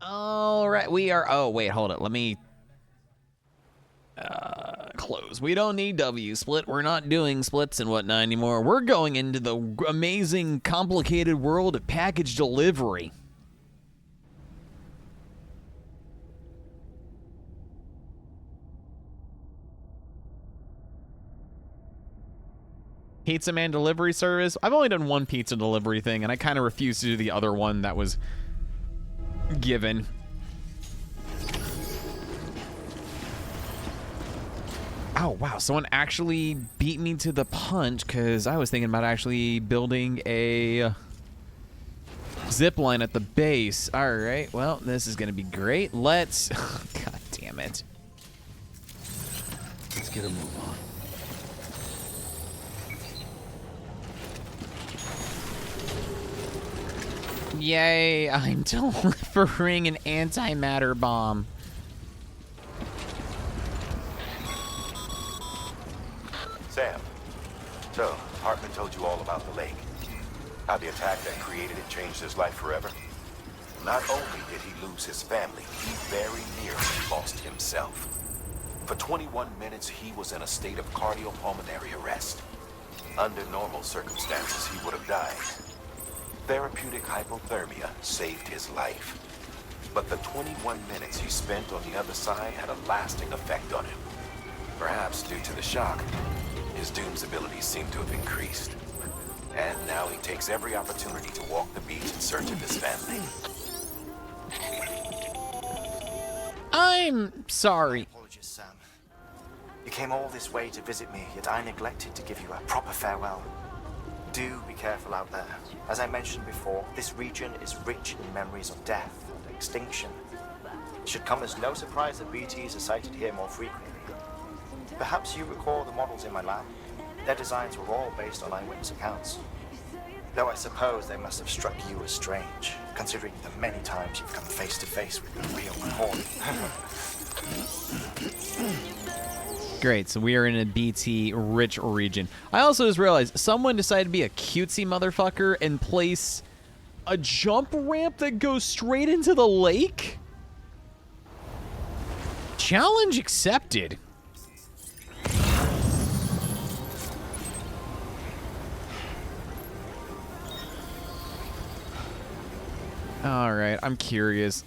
All right, we are. Oh, wait, hold it. Let me close. We don't need W split. We're not doing splits and whatnot anymore. We're going into the amazing, complicated world of package delivery. Pizza Man delivery service. I've only done one pizza delivery thing, and I kind of refused to do the other one that was given. Oh, wow. Someone actually beat me to the punch because I was thinking about actually building a zip line at the base. All right. Well, this is going to be great. Let's... God damn it. Let's get a move on. Yay, I'm delivering an antimatter bomb. Sam, so Hartman told you all about the lake. How the attack that created it changed his life forever. Not only did he lose his family, he very nearly lost himself. For 21 minutes, he was in a state of cardiopulmonary arrest. Under normal circumstances, he would have died. Therapeutic hypothermia saved his life. But the 21 minutes he spent on the other side had a lasting effect on him. Perhaps due to the shock, his Doom's abilities seem to have increased. And now he takes every opportunity to walk the beach in search of his family. I'm sorry. Apologies, Sam. You came all this way to visit me, yet I neglected to give you a proper farewell. Do be careful out there. As I mentioned before, this region is rich in memories of death and extinction. It should come as no surprise that BTs are sighted here more frequently. Perhaps you recall the models in my lab? Their designs were all based on eyewitness accounts. Though I suppose they must have struck you as strange, considering the many times you've come face to face with the real Horn. Great, so we are in a BT-rich region. I also just realized someone decided to be a cutesy motherfucker and place a jump ramp that goes straight into the lake? Challenge accepted. All right, I'm curious.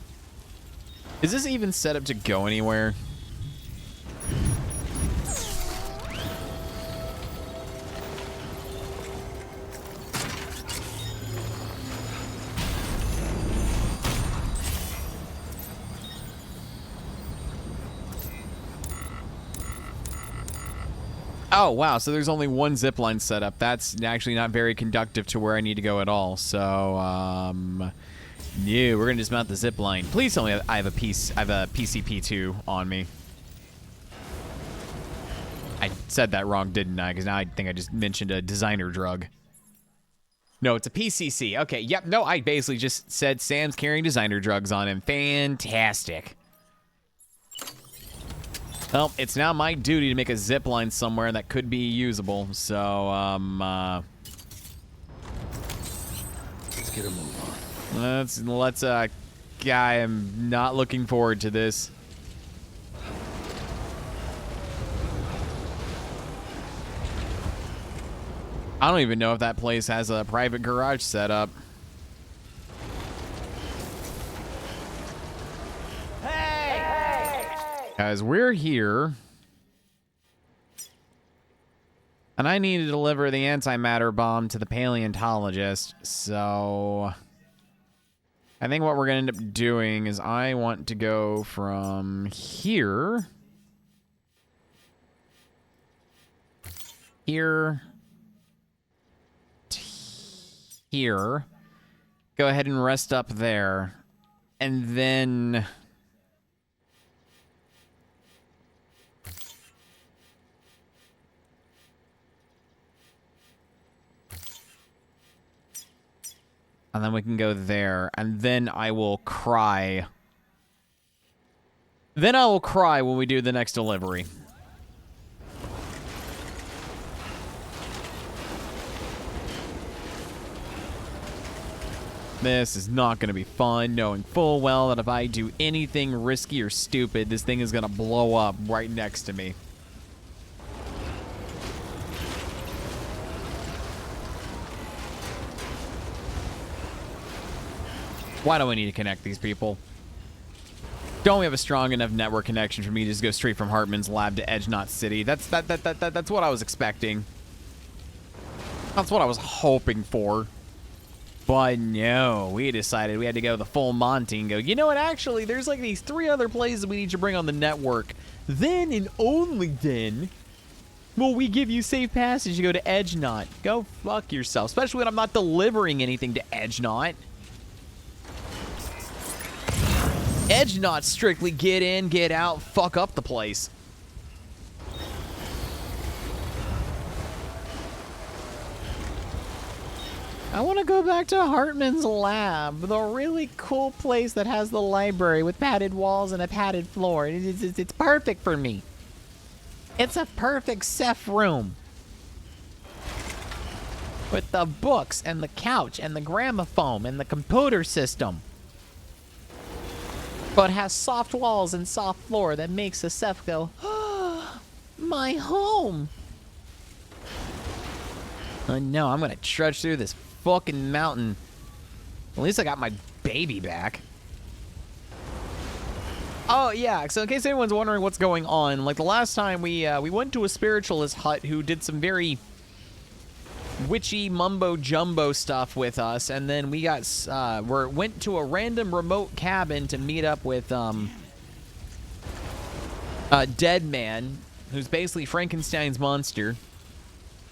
Is this even set up to go anywhere? Oh, wow, so there's only one zipline set up. That's actually not very conductive to where I need to go at all. So, no, we're going to dismount the zipline. Please tell me I have a PCP2 on me. I said that wrong, didn't I? Because now I think I just mentioned a designer drug. No, it's a PCC. Okay, yep, no, I basically just said Sam's carrying designer drugs on him. Fantastic. Well, it's now my duty to make a zip line somewhere that could be usable. So, Let's get a move on. let's, I am not looking forward to this. I don't even know if that place has a private garage set up. Guys, we're here. And I need to deliver the antimatter bomb to the paleontologist. So I think what we're going to end up doing is I want to go from here. Here. To here. Go ahead and rest up there. And then we can go there, and then I will cry. Then I will cry when we do the next delivery. This is not going to be fun, knowing full well that if I do anything risky or stupid, this thing is going to blow up right next to me. Why do I need to connect these people? Don't we have a strong enough network connection for me to just go straight from Hartman's lab to Edge Knot City? That's what I was expecting. That's what I was hoping for. But no, we decided we had to go the full Monty and go, you know what, actually, there's like these 3 other places we need to bring on the network. Then and only then will we give you safe passage to go to Edge Knot. Go fuck yourself, especially when I'm not delivering anything to Edge Knot. Edge Knot strictly get in, get out, fuck up the place. I want to go back to Hartman's lab, the really cool place that has the library with padded walls and a padded floor. It's perfect for me. It's a perfect Ceph room. With the books and the couch and the gramophone and the computer system. But has soft walls and soft floor that makes the Ceph go, oh, my home. No, I'm going to trudge through this fucking mountain. At least I got my baby back. Oh, yeah, so in case anyone's wondering what's going on, like the last time we went to a spiritualist hut who did some very witchy mumbo-jumbo stuff with us, and then we got, went to a random remote cabin to meet up with, a dead man, who's basically Frankenstein's monster,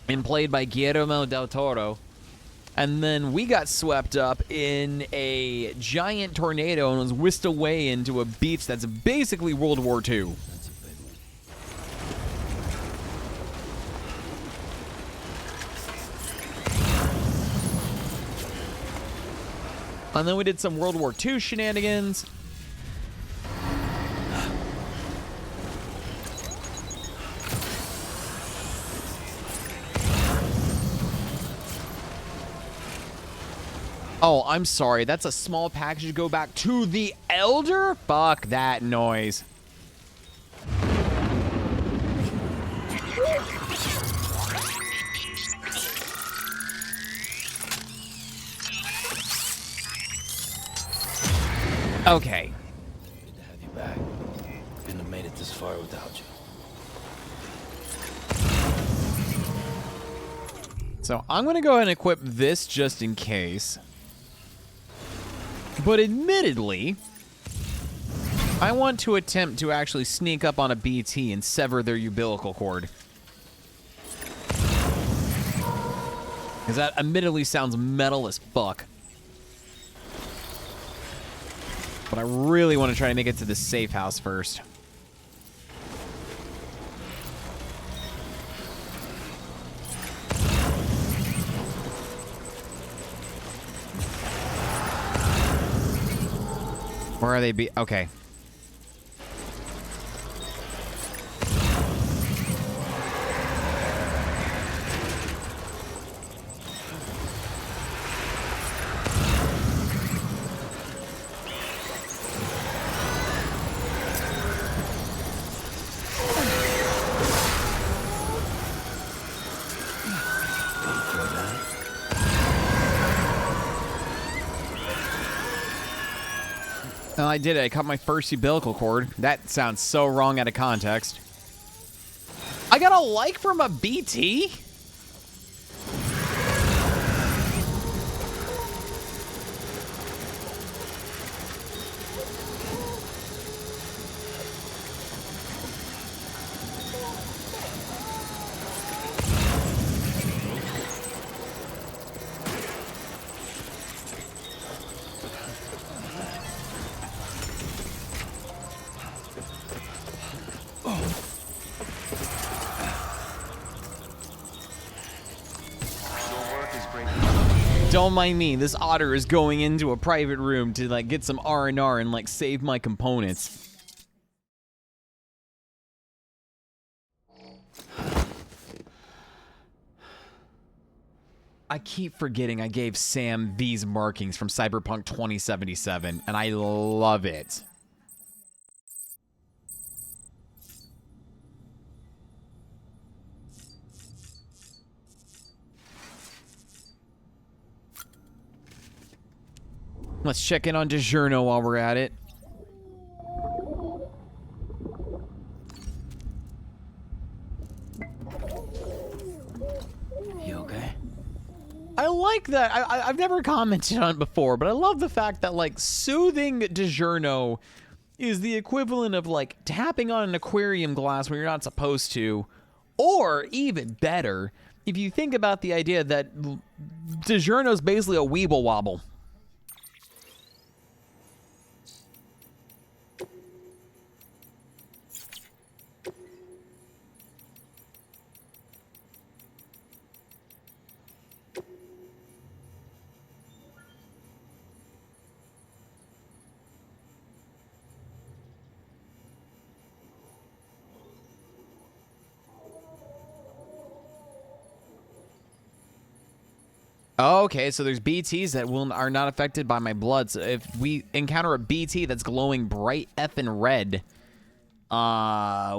and played by Guillermo del Toro. And then we got swept up in a giant tornado and was whisked away into a beach that's basically World War II. And then we did some World War II shenanigans. Oh, I'm sorry. That's a small package to go back to the Elder? Fuck that noise. Okay. Good to have you back. Couldn't have made it this far without you. So I'm going to go ahead and equip this just in case. But admittedly, I want to attempt to actually sneak up on a BT and sever their umbilical cord. Because that admittedly sounds metal as fuck. But I really want to try to make it to the safe house first. Where are they? Okay. I did it. I cut my first umbilical cord. That sounds so wrong out of context. I got a like from a BT? Don't mind me. This otter is going into a private room to like get some R&R and like save my components. I keep forgetting I gave Sam these markings from Cyberpunk 2077, and I love it. Let's check in on DiGiorno while we're at it. You okay? I like that. I've never commented on it before, but I love the fact that, like, soothing DiGiorno is the equivalent of, like, tapping on an aquarium glass when you're not supposed to. Or, even better, if you think about the idea that DiGiorno's basically a weeble wobble. Okay, so there's BTs that are not affected by my blood. So if we encounter a BT that's glowing bright effing red,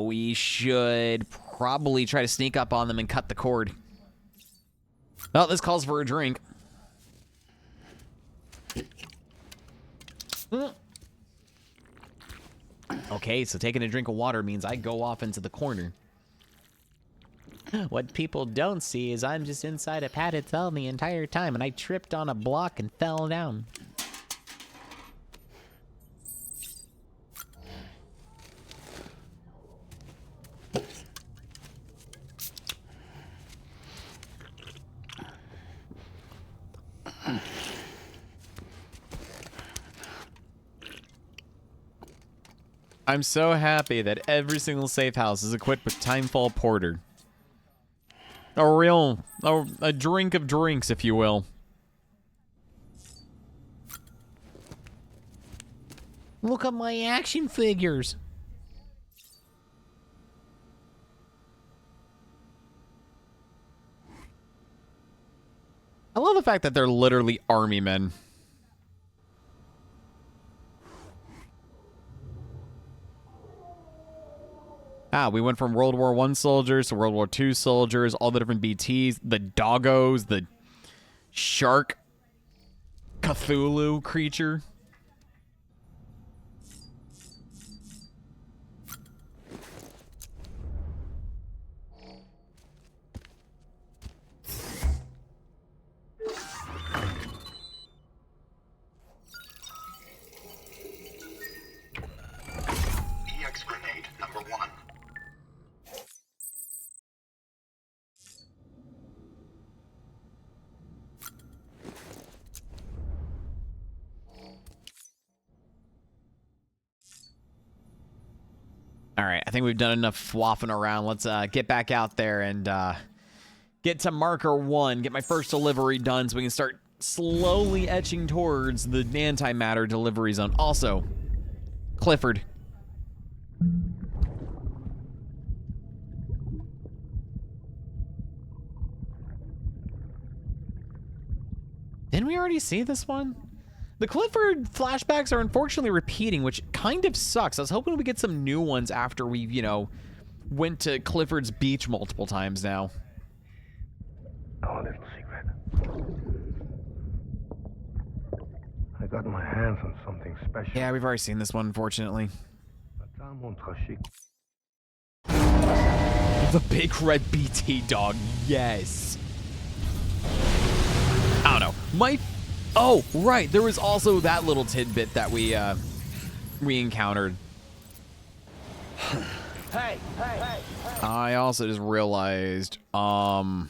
we should probably try to sneak up on them and cut the cord. Oh, this calls for a drink. Okay, so taking a drink of water means I go off into the corner. What people don't see is I'm just inside a padded cell the entire time, and I tripped on a block and fell down. I'm so happy that every single safe house is equipped with Timefall Porter. A drink of drinks, if you will. Look at my action figures. I love the fact that they're literally army men. We went from World War I soldiers to World War II soldiers, all the different BTs, the doggos, the shark Cthulhu creature. EX grenade number 1. All right, I think we've done enough waffling around. Let's get back out there and get to marker 1, get my first delivery done so we can start slowly etching towards the antimatter delivery zone. Also, Clifford. Didn't we already see this one? The Clifford flashbacks are unfortunately repeating, which kind of sucks. I was hoping we get some new ones after we, you know, went to Clifford's beach multiple times now. Our little secret. I got my hands on something special. Yeah, we've already seen this one, unfortunately. The big red BT dog, yes. I don't know. Oh, right. There was also that little tidbit that we encountered. Hey! I also just realized, now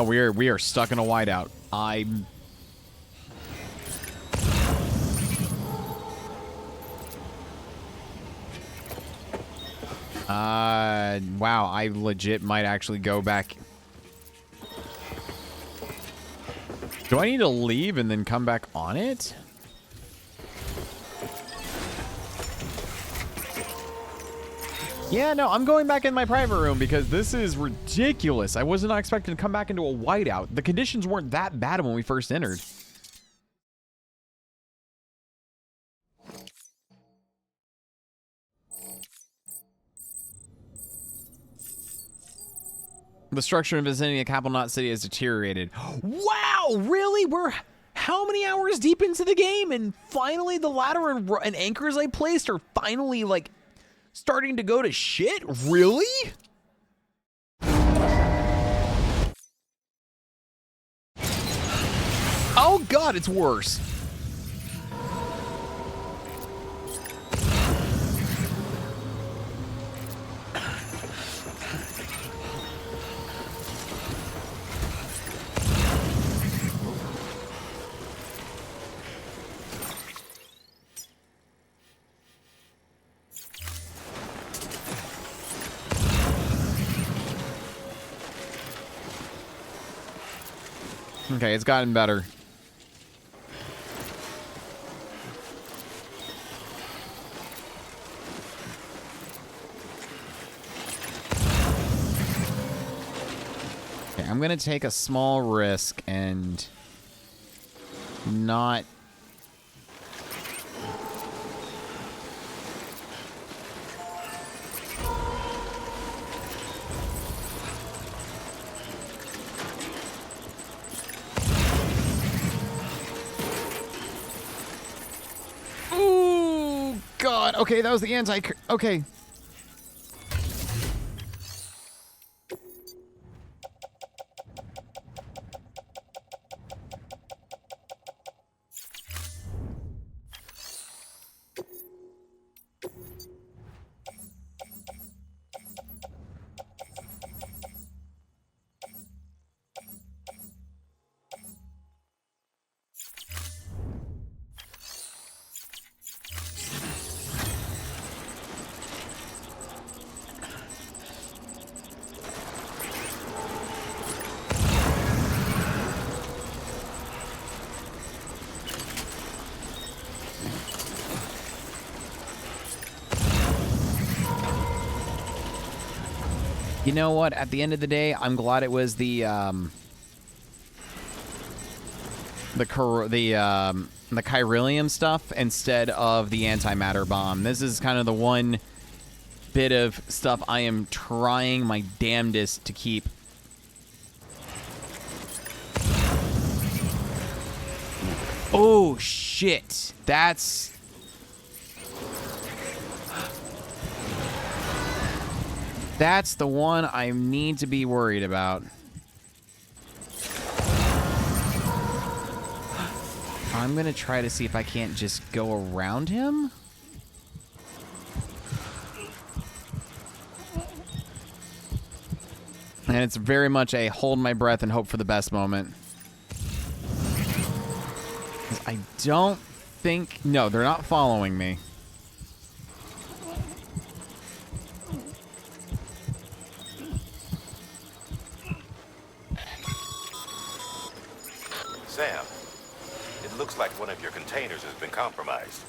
we are stuck in a whiteout. Wow, I legit might actually go back. Do I need to leave and then come back on it? Yeah, no, I'm going back in my private room because this is ridiculous. I was not expecting to come back into a whiteout. The conditions weren't that bad when we first entered. The structure and vicinity of Capital Knot City has deteriorated. Wow, really? We're how many hours deep into the game, and finally the ladder and anchors I placed are finally, like, starting to go to shit? Really? Oh god, it's worse. Okay, it's gotten better. Okay, I'm gonna take a small risk and not... God, okay, that was the anti... Okay. You know what? At the end of the day, I'm glad it was the chiralium stuff instead of the antimatter bomb. This is kind of the one bit of stuff I am trying my damnedest to keep. Oh shit. That's... That's the one I need to be worried about. I'm gonna try to see if I can't just go around him. And it's very much a hold my breath and hope for the best moment. I don't think... No, they're not following me. Sam, it looks like one of your containers has been compromised.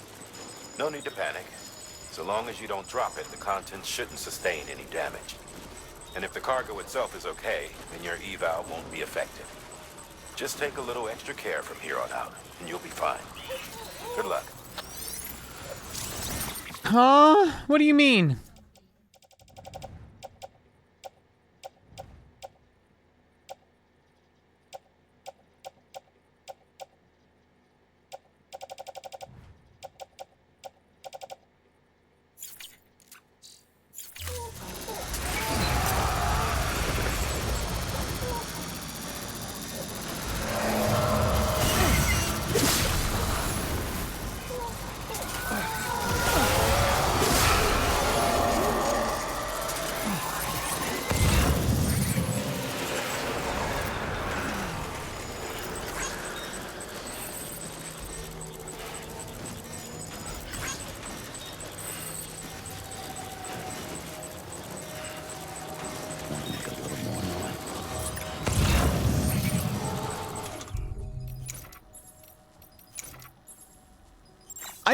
No need to panic. So long as you don't drop it, the contents shouldn't sustain any damage. And if the cargo itself is okay, then your eval won't be affected. Just take a little extra care from here on out, and you'll be fine. Good luck. Huh? What do you mean?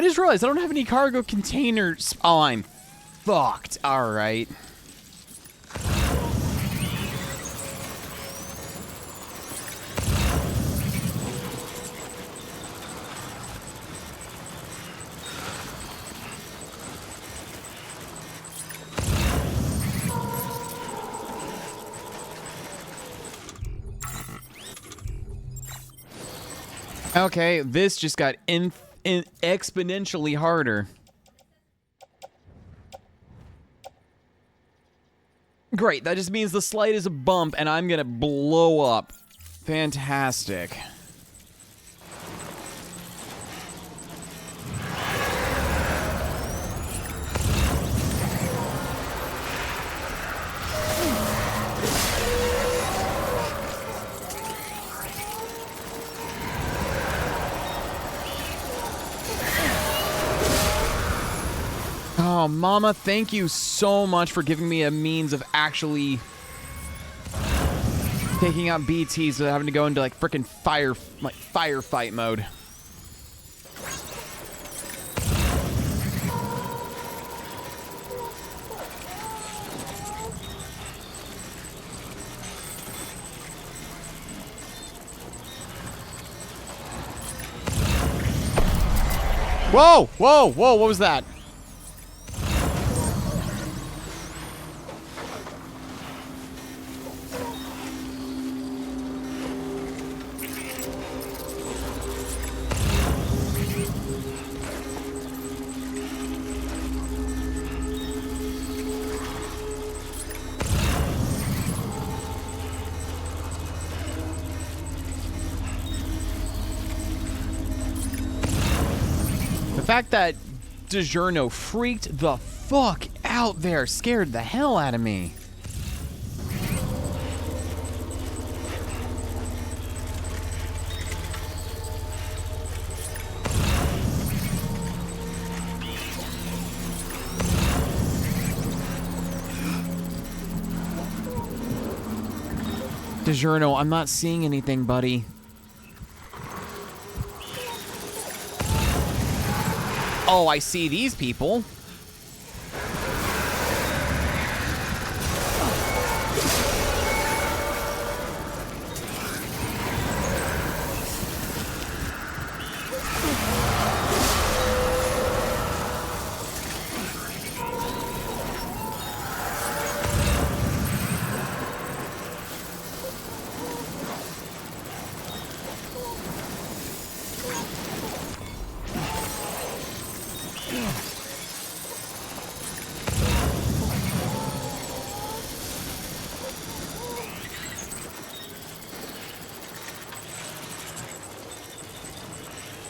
just realized I don't have any cargo containers. Oh, I'm fucked. All right. Okay, this just got exponentially harder. Great, that just means the slightest bump and I'm gonna blow up. Fantastic. Oh, Mama, thank you so much for giving me a means of actually taking out BTs without having to go into like frickin' firefight mode. Whoa, whoa, whoa, what was that? The fact that DiGiorno freaked the fuck out there scared the hell out of me. DiGiorno, I'm not seeing anything, buddy. Oh, I see these people.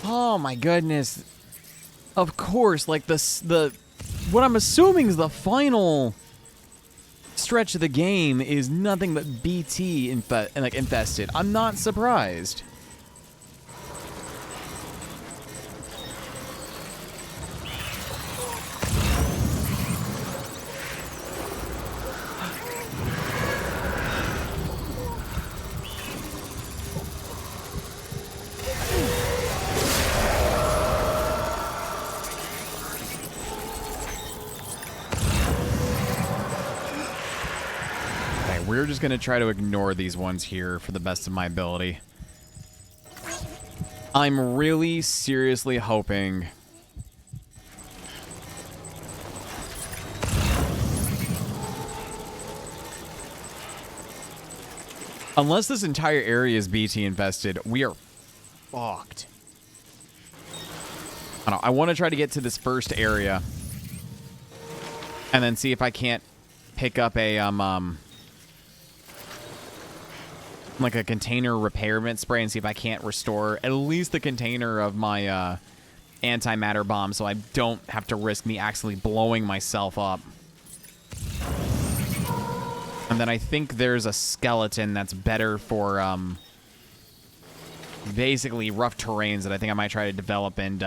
Oh my goodness. Of course, like what I'm assuming is the final stretch of the game is nothing but BT infested. I'm not surprised. We're just going to try to ignore these ones here for the best of my ability. I'm really seriously hoping... Unless this entire area is BT infested, we are fucked. I want to try to get to this first area. And then see if I can't pick up a, like a container repairment spray and see if I can't restore at least the container of my antimatter bomb so I don't have to risk me actually blowing myself up. And then I think there's a skeleton that's better for basically rough terrains that I think I might try to develop and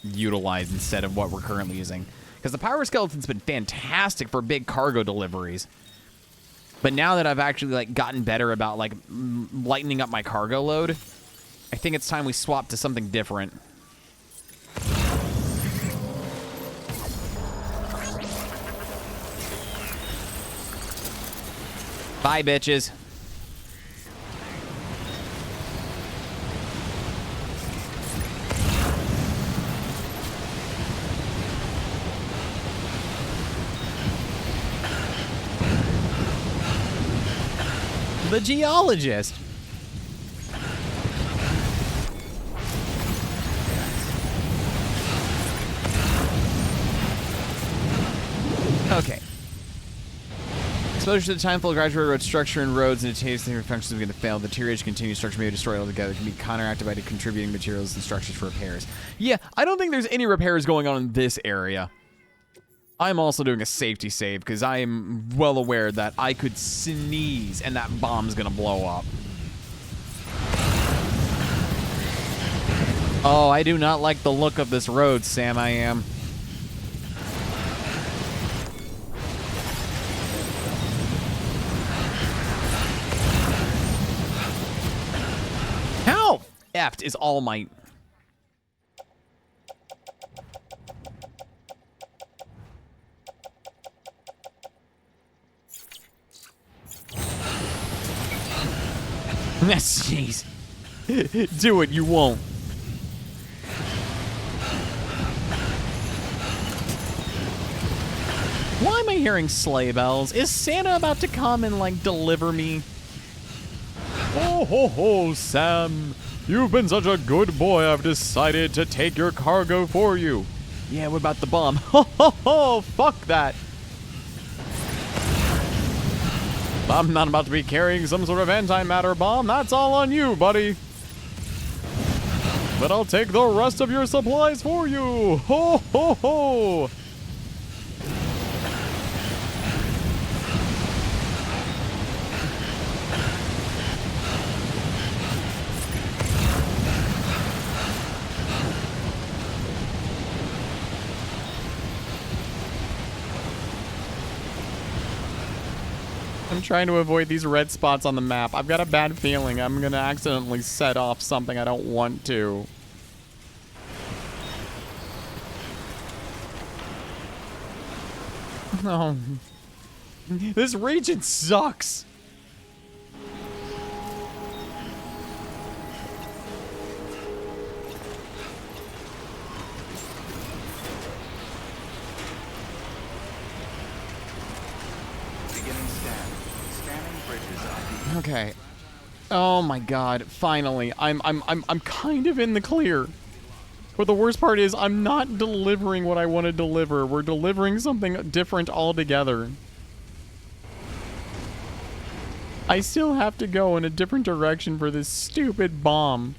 utilize instead of what we're currently using. Because the power skeleton's been fantastic for big cargo deliveries. But now that I've actually like gotten better about like lightening up my cargo load, I think it's time we swap to something different. Bye, bitches. The geologist. Okay. Exposure to the time flow gradually erodes structure and roads, and it tastes their functions begin to fail. The deterioration continues. Structure may be destroyed altogether. It can be counteracted by contributing materials and structures for repairs. Yeah, I don't think there's any repairs going on in this area. I'm also doing a safety save because I am well aware that I could sneeze and that bomb's gonna blow up. Oh, I do not like the look of this road, Sam. I am. How effed is All Might? Jeez. Do it, you won't. Why am I hearing sleigh bells? Is Santa about to come and, like, deliver me? Oh, ho, ho, Sam. You've been such a good boy, I've decided to take your cargo for you. Yeah, what about the bomb? Ho, ho, ho, fuck that. I'm not about to be carrying some sort of antimatter bomb. That's all on you, buddy. But I'll take the rest of your supplies for you. Ho, ho, ho. I'm trying to avoid these red spots on the map. I've got a bad feeling I'm gonna accidentally set off something I don't want to. No. This region sucks. Okay. Oh my god, finally. I'm kind of in the clear. But the worst part is I'm not delivering what I want to deliver. We're delivering something different altogether. I still have to go in a different direction for this stupid bomb.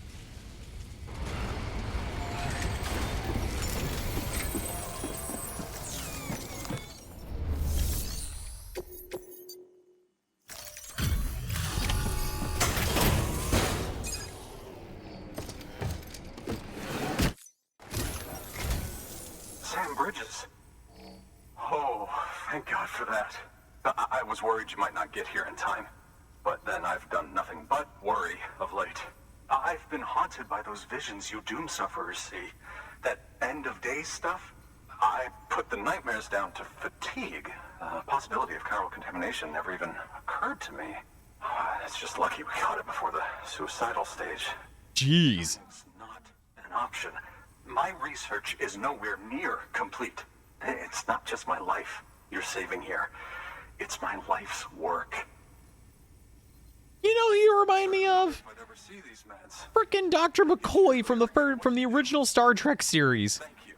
Thank God for that. I was worried you might not get here in time. But then I've done nothing but worry of late. I've been haunted by those visions you doom sufferers see. That end of days stuff. I put the nightmares down to fatigue. The possibility of chiral contamination never even occurred to me. It's just lucky we caught it before the suicidal stage. Jeez. It's not an option. My research is nowhere near complete. It's not just my life you're saving here. It's my life's work. You know who you remind me of? If I'd ever see these meds. Frickin' Dr. McCoy from the original Star Trek series. Thank you.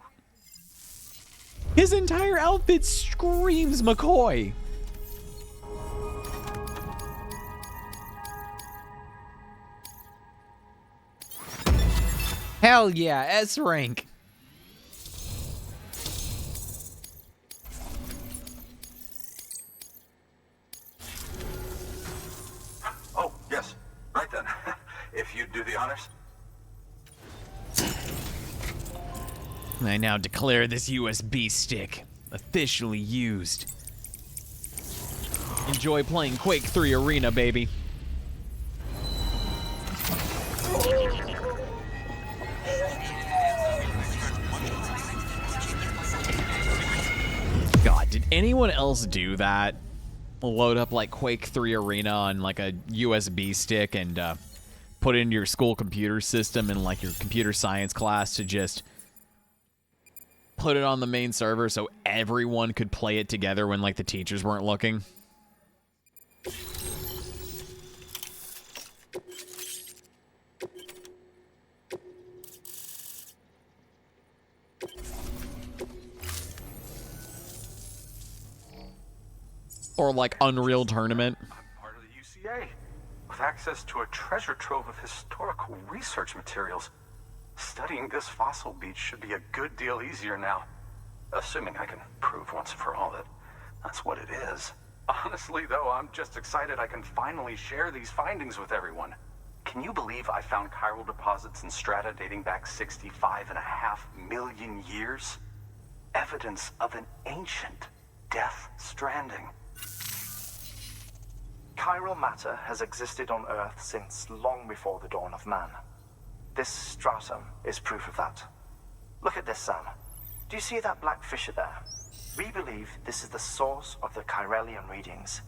His entire outfit screams McCoy. Hell yeah, S rank. Oh, yes. Right then. If you'd do the honors. I now declare this USB stick officially used. Enjoy playing Quake 3 Arena, baby. God, did anyone else do that? load up like Quake 3 Arena on like a USB stick and put it into your school computer system in like your computer science class to just put it on the main server so everyone could play it together when like the teachers weren't looking. Or like Unreal Tournament. I'm part of the UCA, with access to a treasure trove of historical research materials. Studying this fossil beach should be a good deal easier now. Assuming I can prove once and for all that that's what it is. Honestly, though, I'm just excited I can finally share these findings with everyone. Can you believe I found chiral deposits in strata dating back 65.5 million years? Evidence of an ancient death stranding. Chiral matter has existed on Earth since long before the dawn of man. This stratum is proof of that. Look at this, Sam. Do you see that black fissure there? We believe this is the source of the Chiralian readings.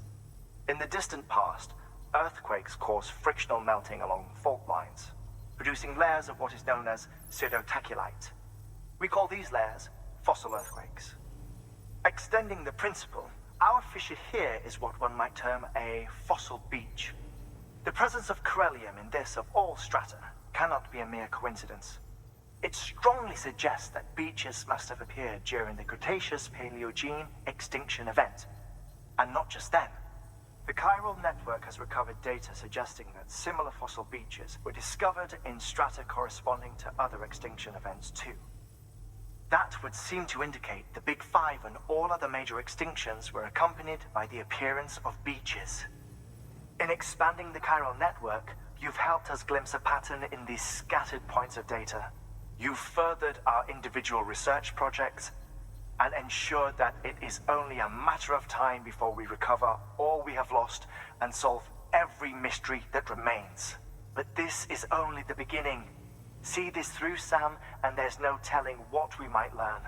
In the distant past, earthquakes caused frictional melting along fault lines, producing layers of what is known as pseudotaculite. We call these layers fossil earthquakes. Extending the principle, our fissure here is what one might term a fossil beach. The presence of Chiralium in this of all strata cannot be a mere coincidence. It strongly suggests that beaches must have appeared during the Cretaceous-Paleogene extinction event. And not just then. The chiral network has recovered data suggesting that similar fossil beaches were discovered in strata corresponding to other extinction events too. That would seem to indicate the Big Five and all other major extinctions were accompanied by the appearance of beaches. In expanding the chiral network, you've helped us glimpse a pattern in these scattered points of data. You've furthered our individual research projects and ensured that it is only a matter of time before we recover all we have lost and solve every mystery that remains. But this is only the beginning. See this through, Sam, and there's no telling what we might learn.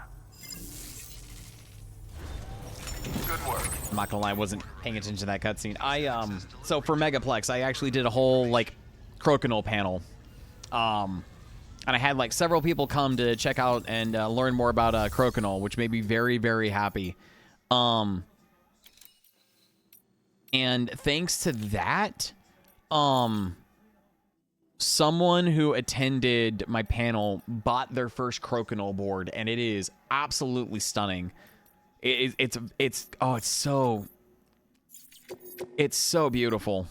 Good work. I'm not gonna lie, I wasn't paying attention to that cutscene. So for Megaplex, I actually did a whole, like, crokinole panel. And I had, like, several people come to check out and learn more about crokinole, which made me very, very happy. And thanks to that, someone who attended my panel bought their first crokinole board, and it is absolutely stunning. It's so beautiful.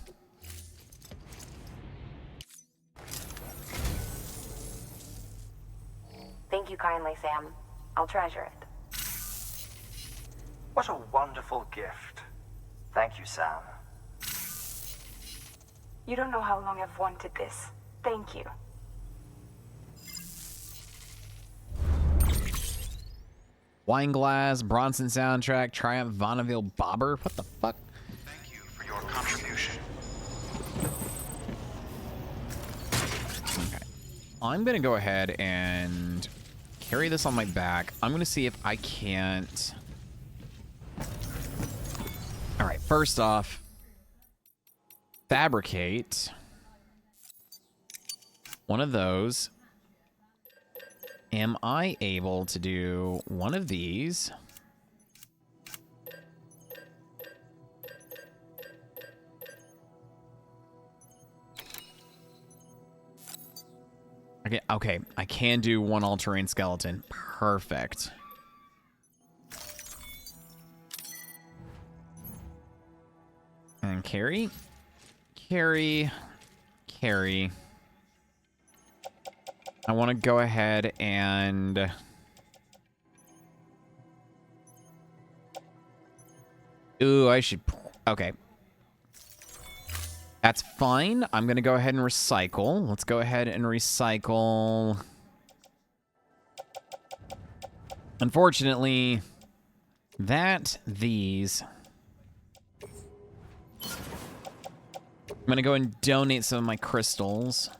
Thank you kindly, Sam. I'll treasure it. What a wonderful gift. Thank you, Sam. You don't know how long I've wanted this. Thank you. Wine glass, Bronson soundtrack, Triumph Bonneville Bobber. What the fuck? Thank you for your contribution. Okay. I'm gonna go ahead and carry this on my back. I'm gonna see if I can't. All right. First off, fabricate one of those. Am I able to do one of these? Okay, I can do one all-terrain skeleton. Perfect. And carry. I want to go ahead and... Ooh, I should... Okay. That's fine. I'm going to go ahead and recycle. Let's go ahead and recycle. Unfortunately, these... I'm going to go and donate some of my crystals.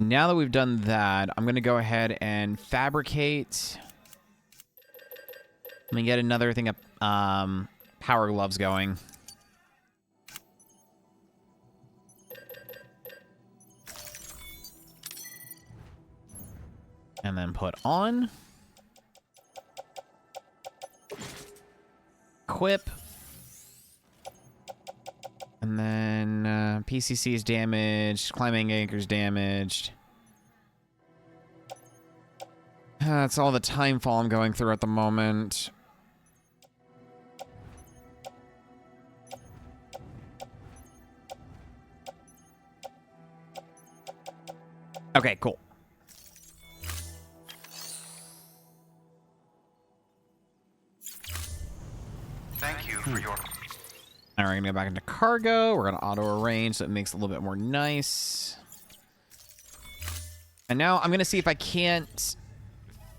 Now that we've done that, I'm going to go ahead and fabricate. Let me get another thing of power gloves going. And then put on. Equip. And then PCC is damaged. Climbing anchor's damaged. That's all the time fall I'm going through at the moment. Okay, cool. Thank you for your... All right, we're gonna go back into cargo. We're gonna auto arrange so it makes it a little bit more nice. And now I'm gonna see if I can't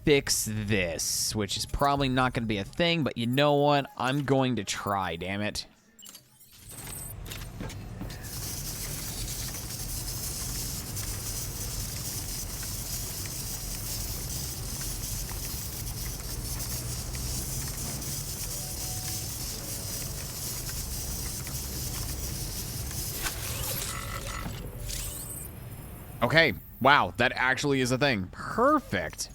fix this, which is probably not gonna be a thing, but you know what? I'm going to try, damn it. Okay, wow, that actually is a thing. Perfect.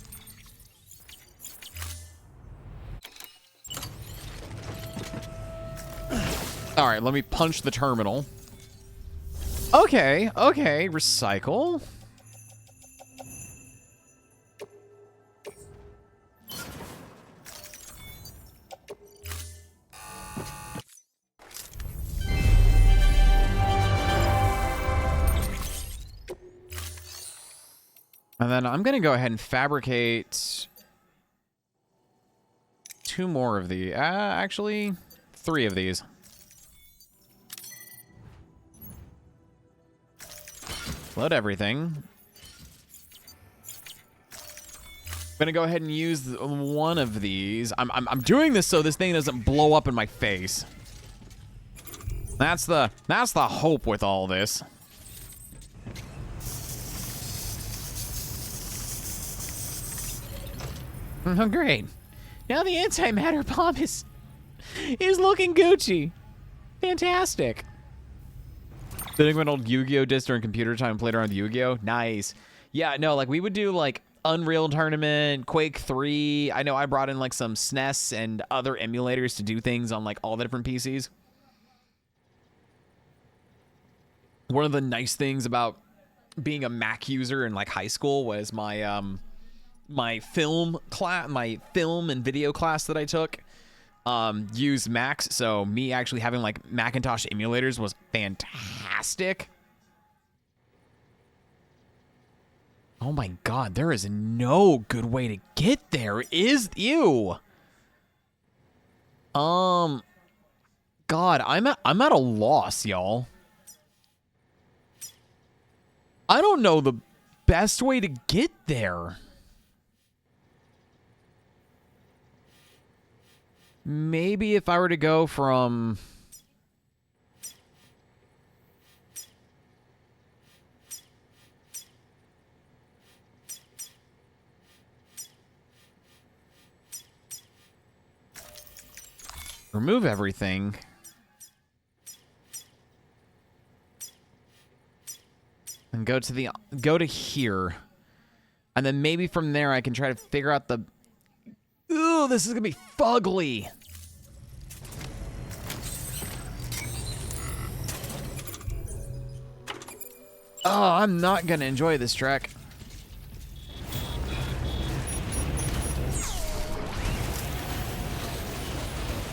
All right, let me punch the terminal. Okay, okay, recycle. And then I'm going to go ahead and fabricate 2 more of the, actually 3 of these. Load everything. I'm going to go ahead and use one of these. I'm doing this so this thing doesn't blow up in my face. That's the hope with all this. Oh, great. Now the antimatter bomb is looking Gucci. Fantastic. Sitting with an old Yu-Gi-Oh disc during computer time, played around with Yu-Gi-Oh. Nice. Yeah, no, like we would do like Unreal Tournament, Quake 3. I know I brought in like some SNES and other emulators to do things on like all the different PCs. One of the nice things about being a Mac user in like high school was my my film and video class that I took used Macs, so me actually having like Macintosh emulators was fantastic. Oh my god, there is no good way to get there, is you? God, I'm at a loss, y'all. I don't know the best way to get there. Maybe if I were to go from... remove everything. And go to here. And then maybe from there I can try to figure out the... Ooh, this is gonna be fugly. Oh, I'm not gonna enjoy this track.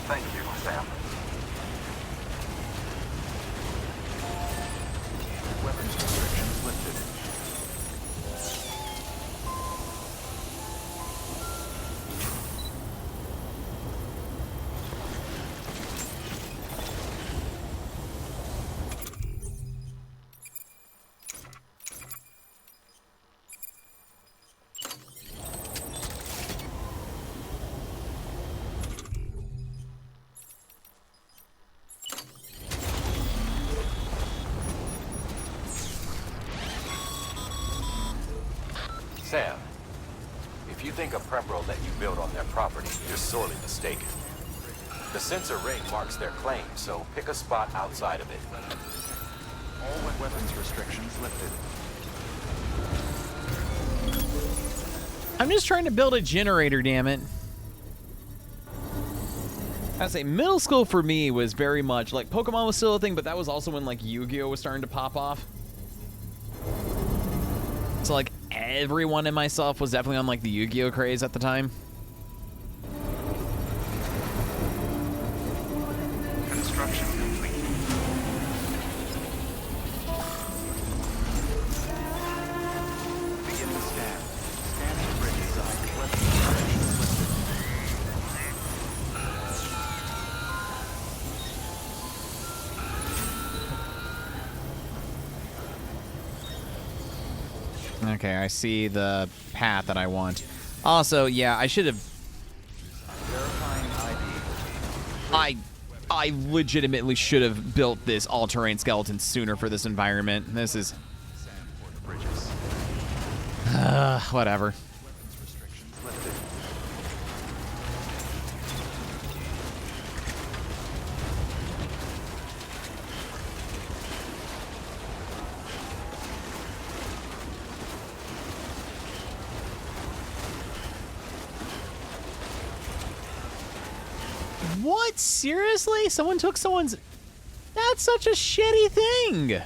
Thank you, Sam. Weapons restrictions lifted. Sam, if you think a Prembro let you build on their property, you're sorely mistaken. The sensor ring marks their claim, so pick a spot outside of it. All weapons restrictions lifted. I'm just trying to build a generator, damn it. I say middle school for me was very much like Pokemon was still a thing, but that was also when like Yu-Gi-Oh was starting to pop off. So like everyone and myself was definitely on like the Yu-Gi-Oh craze at the time. Construction complete. Begin the scan. Scanning bridges. Weapons restrictions lifted. Okay, I see the path that I want. Also, yeah, I should have... Verifying ID. I legitimately should have built this all-terrain skeleton sooner for this environment. This is... Sandport bridges. whatever. Weapons restrictions lifted. What? Seriously? Someone took someone's... That's such a shitty thing.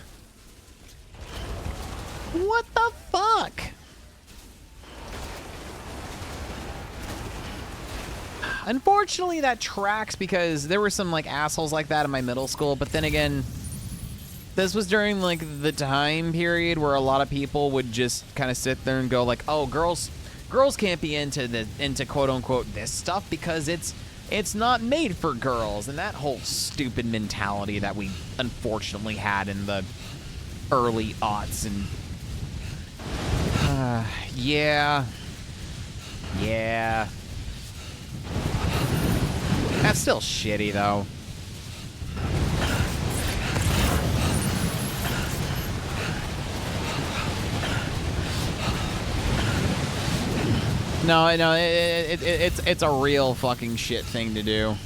What the fuck? Unfortunately, that tracks because there were some, like, assholes like that in my middle school. But then again, this was during, like, the time period where a lot of people would just kind of sit there and go, like, oh, girls can't be into quote-unquote this stuff because it's not made for girls. And that whole stupid mentality that we unfortunately had in the early aughts. And, yeah. That's still shitty, though. No, it's a real fucking shit thing to do.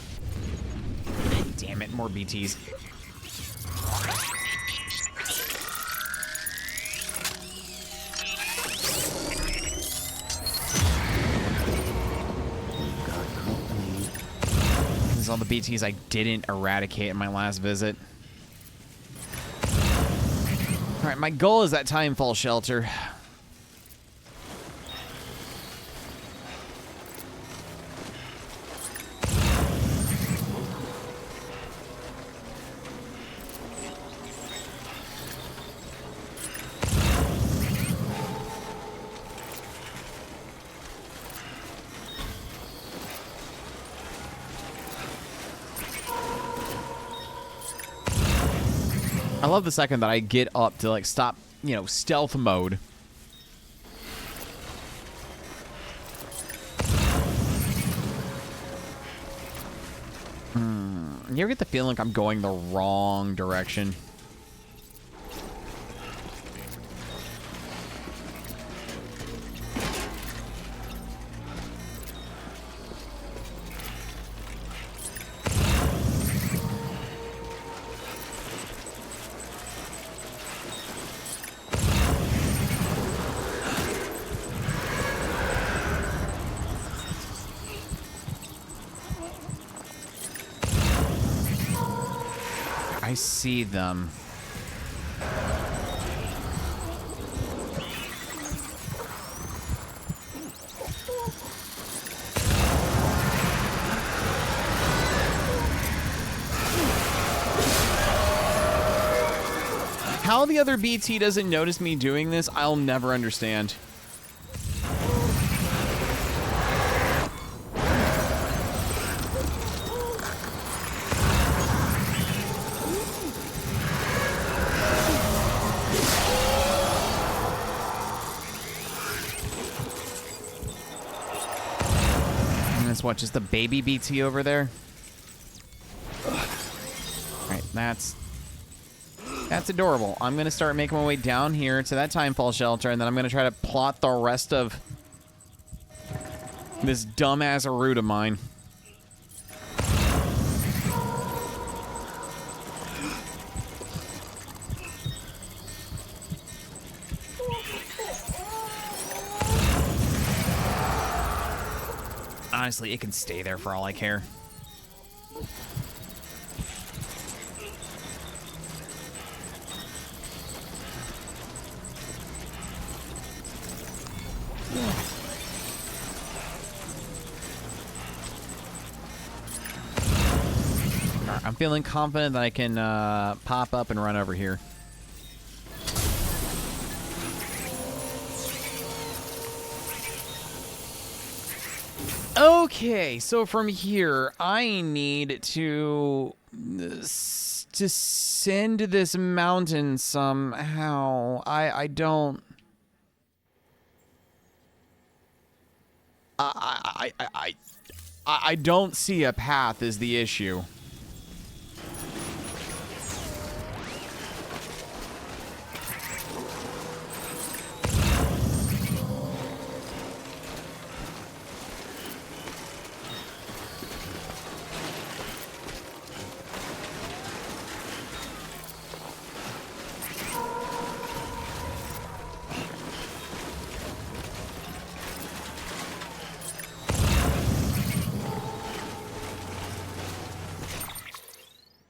Damn it, more BTs. These are all the BTs I didn't eradicate in my last visit. Alright, my goal is that timefall shelter. I love the second that I get up to, like, stop, you know, stealth mode. You ever get the feeling like I'm going the wrong direction? I see them. How the other BT doesn't notice me doing this, I'll never understand. What, just the baby BT over there? Alright, that's... That's adorable. I'm going to start making my way down here to that timefall shelter, and then I'm going to try to plot the rest of this dumbass route of mine. Honestly, it can stay there for all I care. I'm feeling confident that I can pop up and run over here. Okay, so from here, I need to descend this mountain somehow. I don't... I don't see a path is the issue.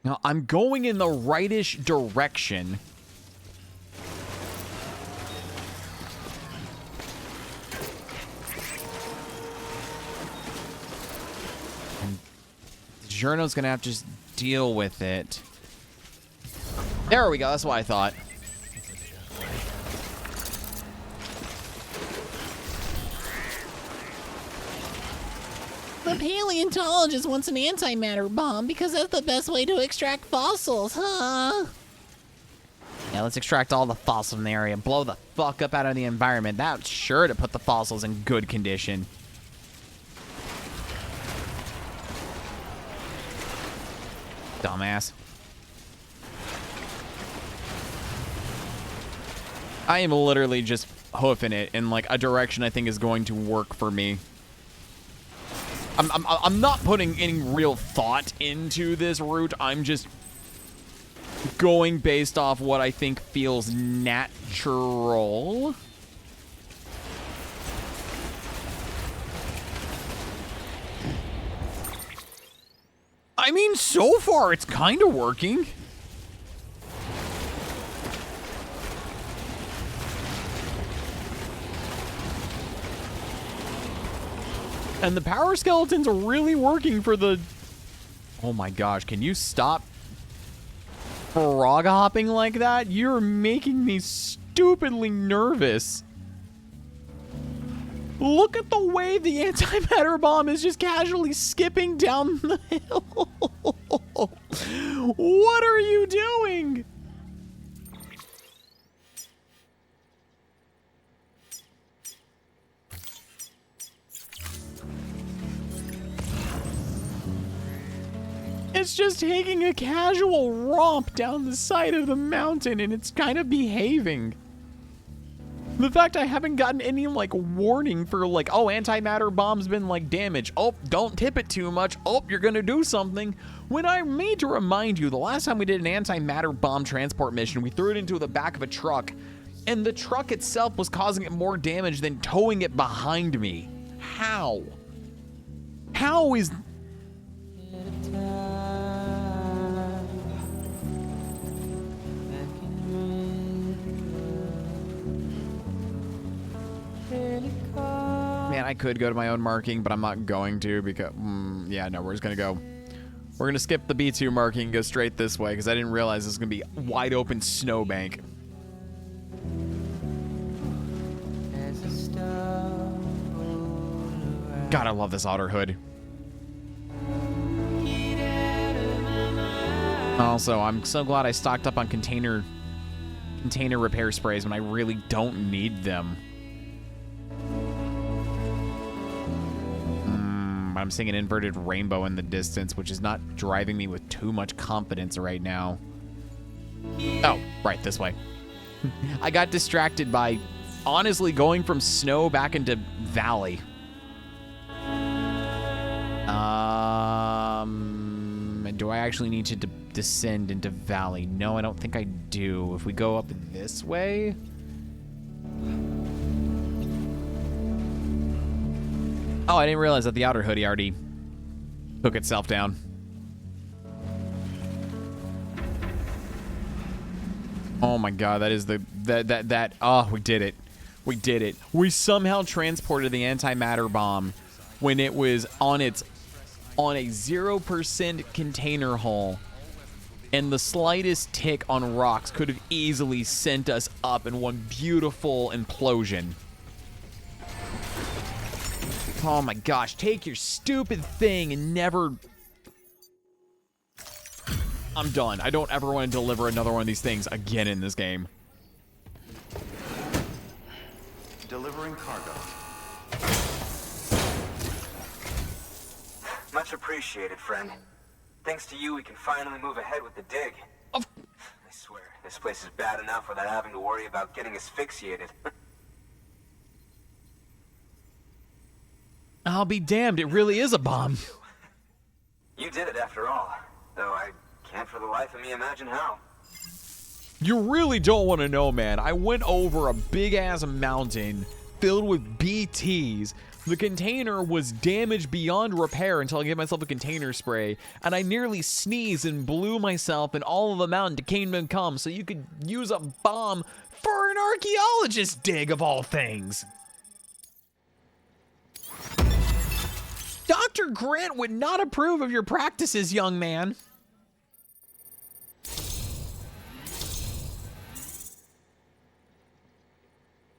Now, I'm going in the rightish direction. And Journo's gonna have to just deal with it. There we go, that's what I thought. The paleontologist wants an antimatter bomb because that's the best way to extract fossils, huh? Yeah, let's extract all the fossils from the area. Blow the fuck up out of the environment. That's sure to put the fossils in good condition. Dumbass. I am literally just hoofing it in like a direction I think is going to work for me. I'm not putting any real thought into this route. I'm just going based off what I think feels natural. I mean, so far it's kind of working. And the power skeletons are really working for the... Oh my gosh, can you stop frog hopping like that? You're making me stupidly nervous. Look at the way the antimatter bomb is just casually skipping down the hill. What are you doing? It's just taking a casual romp down the side of the mountain, and it's kind of behaving. The fact I haven't gotten any, like, warning for, like, oh, antimatter bomb's been, like, damaged. Oh, don't tip it too much. Oh, you're gonna do something. When I made to remind you, the last time we did an antimatter bomb transport mission, we threw it into the back of a truck, and the truck itself was causing it more damage than towing it behind me. How? How is... Man, I could go to my own marking, but I'm not going to because... yeah, no, we're just going to go... We're going to skip the B2 marking and go straight this way because I didn't realize this was going to be wide open snowbank. God, I love this otter hood. Also, I'm so glad I stocked up on container repair sprays when I really don't need them. But I'm seeing an inverted rainbow in the distance, which is not driving me with too much confidence right now. Oh, right, this way. I got distracted by, honestly, going from snow back into valley. Do I actually need to descend into valley? No, I don't think I do. If we go up this way... Oh, I didn't realize that the outer hoodie already took itself down. Oh my god, that is oh, we did it. We did it. We somehow transported the antimatter bomb when it was on a 0% container hull, and the slightest tick on rocks could have easily sent us up in one beautiful implosion. Oh my gosh, take your stupid thing and never... I'm done. I don't ever want to deliver another one of these things again in this game. Delivering cargo. Much appreciated, friend. Thanks to you, we can finally move ahead with the dig. I swear, this place is bad enough without having to worry about getting asphyxiated. I'll be damned, it really is a bomb. You did it after all, though I can't for the life of me imagine how. You really don't want to know, man. I went over a big-ass mountain filled with BTs. The container was damaged beyond repair until I gave myself a container spray, and I nearly sneezed and blew myself and all of the mountain to Kingdom Come so you could use a bomb for an archaeologist dig, of all things. Dr. Grant would not approve of your practices, young man.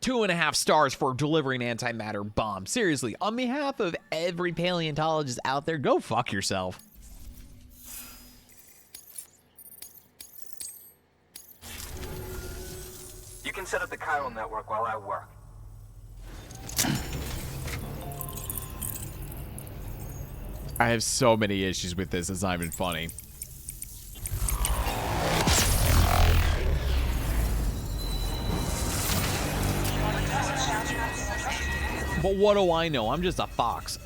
Two and a half stars for delivering antimatter bomb. Seriously, on behalf of every paleontologist out there, go fuck yourself. You can set up the chiral network while I work. I have so many issues with this, it's not even funny. But what do I know? I'm just a fox.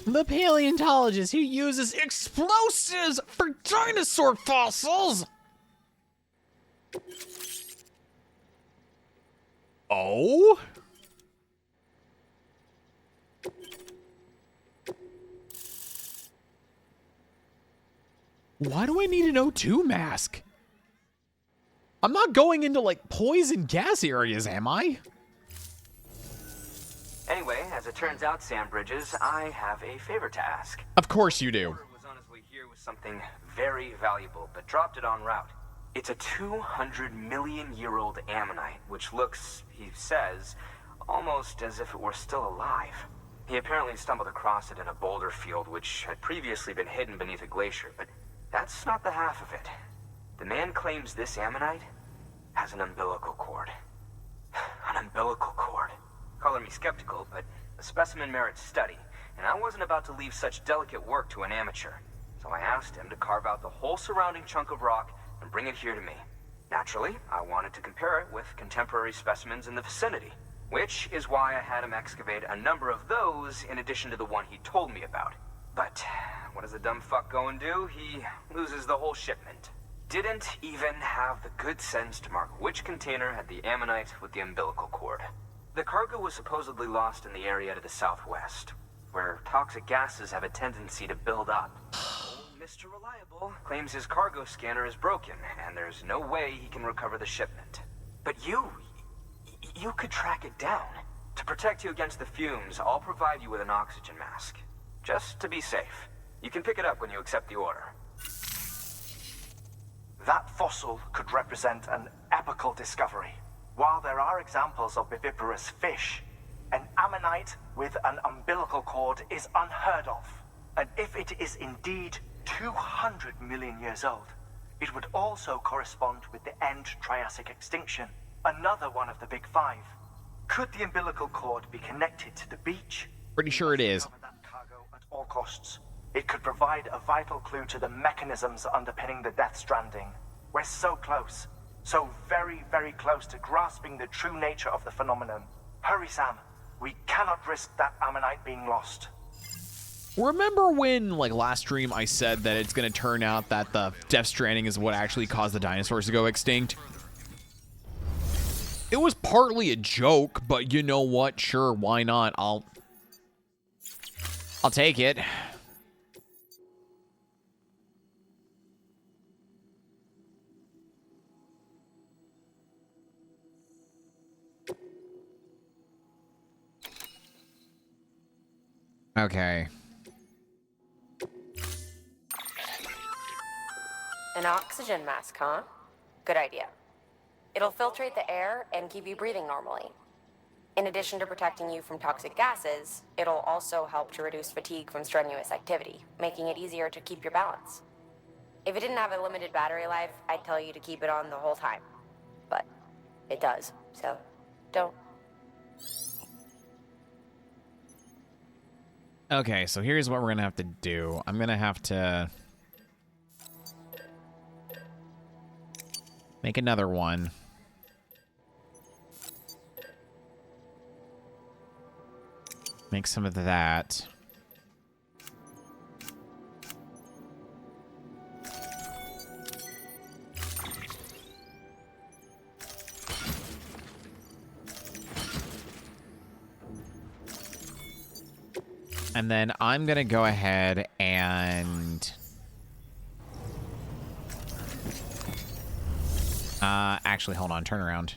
The paleontologist who uses explosives for dinosaur fossils! Oh? Why do I need an O2 mask? I'm not going into, like, poison gas areas, am I? Anyway, as it turns out, Sam Bridges, I have a favor to ask. Of course you do. Was on his way here with something very valuable, but dropped it en route. It's a 200-million-year-old ammonite, which looks, he says, almost as if it were still alive. He apparently stumbled across it in a boulder field which had previously been hidden beneath a glacier, but that's not the half of it. The man claims this ammonite has an umbilical cord. An umbilical cord. Color me skeptical, but the specimen merits study, and I wasn't about to leave such delicate work to an amateur. So I asked him to carve out the whole surrounding chunk of rock and bring it here to me. Naturally, I wanted to compare it with contemporary specimens in the vicinity, which is why I had him excavate a number of those in addition to the one he told me about. But what does the dumb fuck go and do? He loses the whole shipment. Didn't even have the good sense to mark which container had the ammonite with the umbilical cord. The cargo was supposedly lost in the area to the southwest, where toxic gases have a tendency to build up. Mr. Reliable claims his cargo scanner is broken, and there's no way he can recover the shipment. But you could track it down. To protect you against the fumes, I'll provide you with an oxygen mask. Just to be safe. You can pick it up when you accept the order. That fossil could represent an epochal discovery. While there are examples of viviparous fish, an ammonite with an umbilical cord is unheard of. And if it is indeed 200 million years old, it would also correspond with the end Triassic extinction, another one of the big five. Could the umbilical cord be connected to the beach? Pretty sure it is. Recover that cargo at all costs. It could provide a vital clue to the mechanisms underpinning the Death Stranding. We're so close. So very, very close to grasping the true nature of the phenomenon. Hurry, Sam. We cannot risk that ammonite being lost. Remember when, like, last stream I said that it's going to turn out that the Death Stranding is what actually caused the dinosaurs to go extinct? It was partly a joke, but you know what? Sure, why not? I'll take it. Okay. An oxygen mask, huh? Good idea. It'll filtrate the air and keep you breathing normally. In addition to protecting you from toxic gases, it'll also help to reduce fatigue from strenuous activity, making it easier to keep your balance. If it didn't have a limited battery life, I'd tell you to keep it on the whole time. But it does, so don't. Okay, so here's what we're gonna have to do. I'm gonna have to make another one. Make some of that. And then I'm going to go ahead and... actually, hold on. Turn around.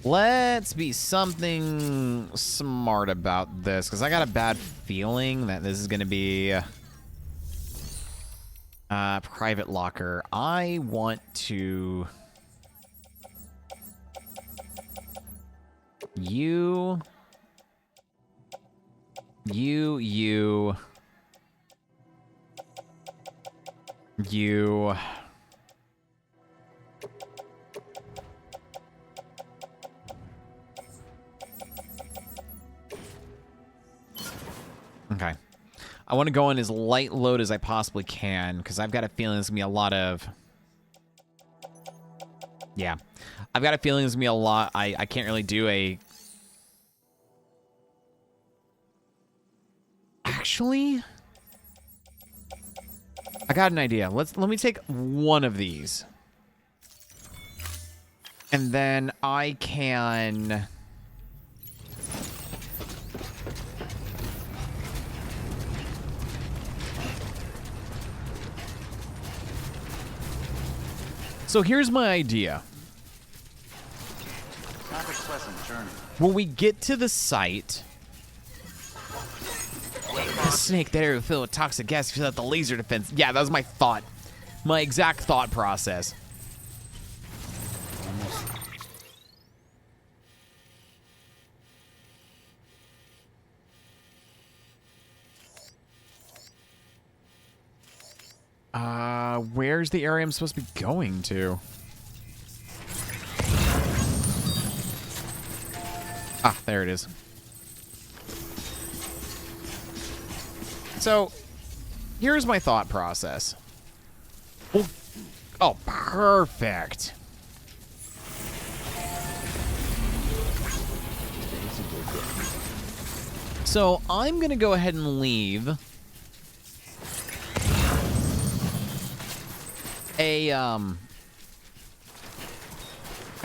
Let's be something smart about this, because I got a bad feeling that this is going to be... private locker. I want to... You... Okay. I want to go in as light load as I possibly can, because I've got a feeling there's going to be a lot of... Yeah. I've got a feeling there's going to be a lot... I can't really do a... Actually, I got an idea. Let me take one of these. And then I can... So here's my idea. Not a pleasant journey. When we get to the site... The snake, that area filled with toxic gas filled out the laser defense. Yeah, that was my thought. My exact thought process. Where's the area I'm supposed to be going to? Ah, there it is. So, here's my thought process. Oh, perfect. So, I'm going to go ahead and leave a, I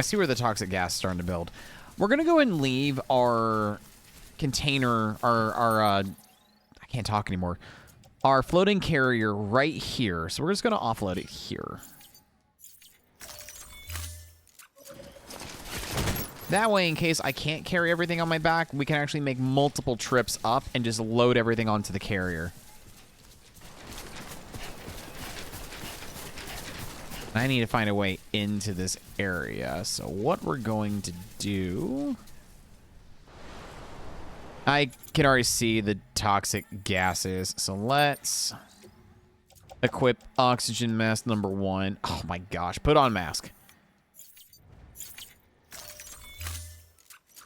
see where the toxic gas is starting to build. We're going to go ahead and leave our container, I can't talk anymore. Our floating carrier right here. So we're just going to offload it here. That way, in case I can't carry everything on my back, we can actually make multiple trips up and just load everything onto the carrier. I need to find a way into this area. So what we're going to do... I can already see the toxic gases. So let's equip oxygen mask number 1. Oh my gosh. Put on mask.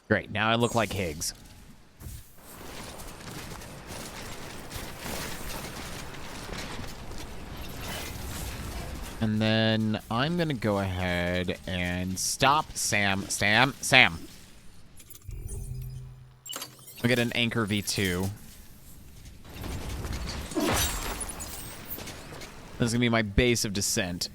Great. Now I look like Higgs. And then I'm going to go ahead and stop Sam. I'll get an Anchor V2. This is going to be my base of descent.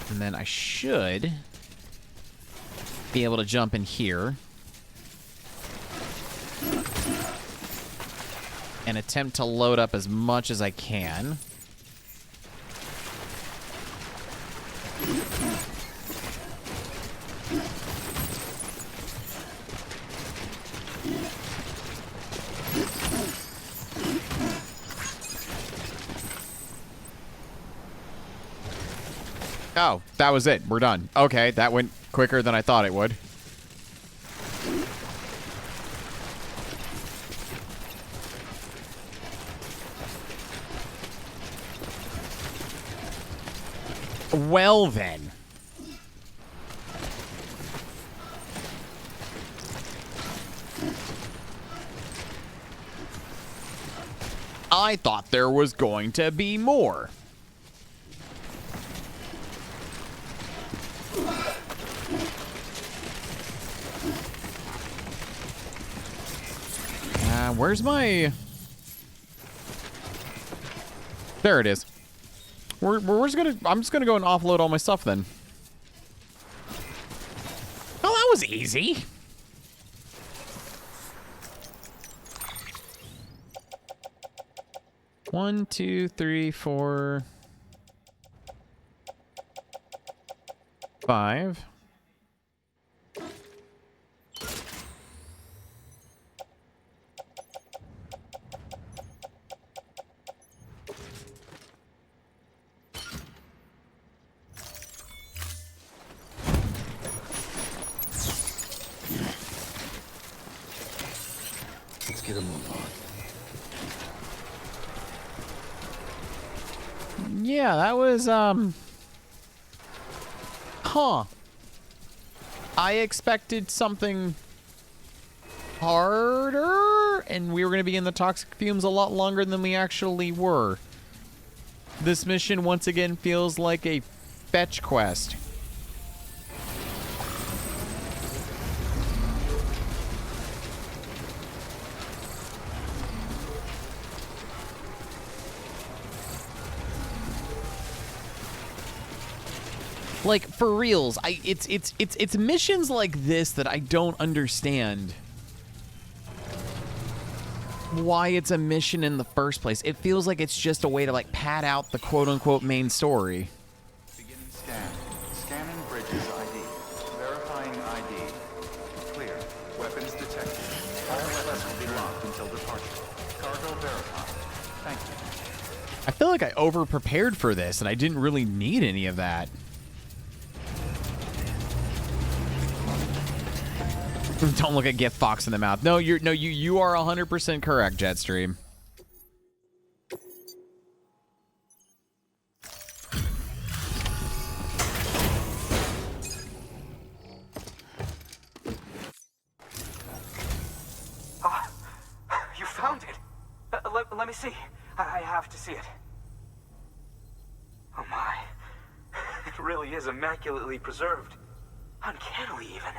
And then I should be able to jump in here and attempt to load up as much as I can. Oh, that was it. We're done. Okay, that went quicker than I thought it would. Well, then. I thought there was going to be more. Where's my... There it is. I'm just gonna go and offload all my stuff then. Oh, that was easy. One, two, three, 4, 5. Let's get a move on. Yeah, that was, Huh. I expected something harder, and we were going to be in the toxic fumes a lot longer than we actually were. This mission, once again, feels like a fetch quest. Like, for reals, it's missions like this that I don't understand why it's a mission in the first place. It feels like it's just a way to, like, pad out the quote-unquote main story. Beginning scan. Scanning bridges ID. Verifying ID. Clear. Weapons detected. All weapons will be locked until departure. Cargo verified. Thank you. I feel like I over-prepared for this, and I didn't really need any of that. Don't look at Gift Fox in the mouth. No, you are 100% correct, Jetstream. You found it. Let me see. I have to see it. Oh my. It really is immaculately preserved. Uncannily even.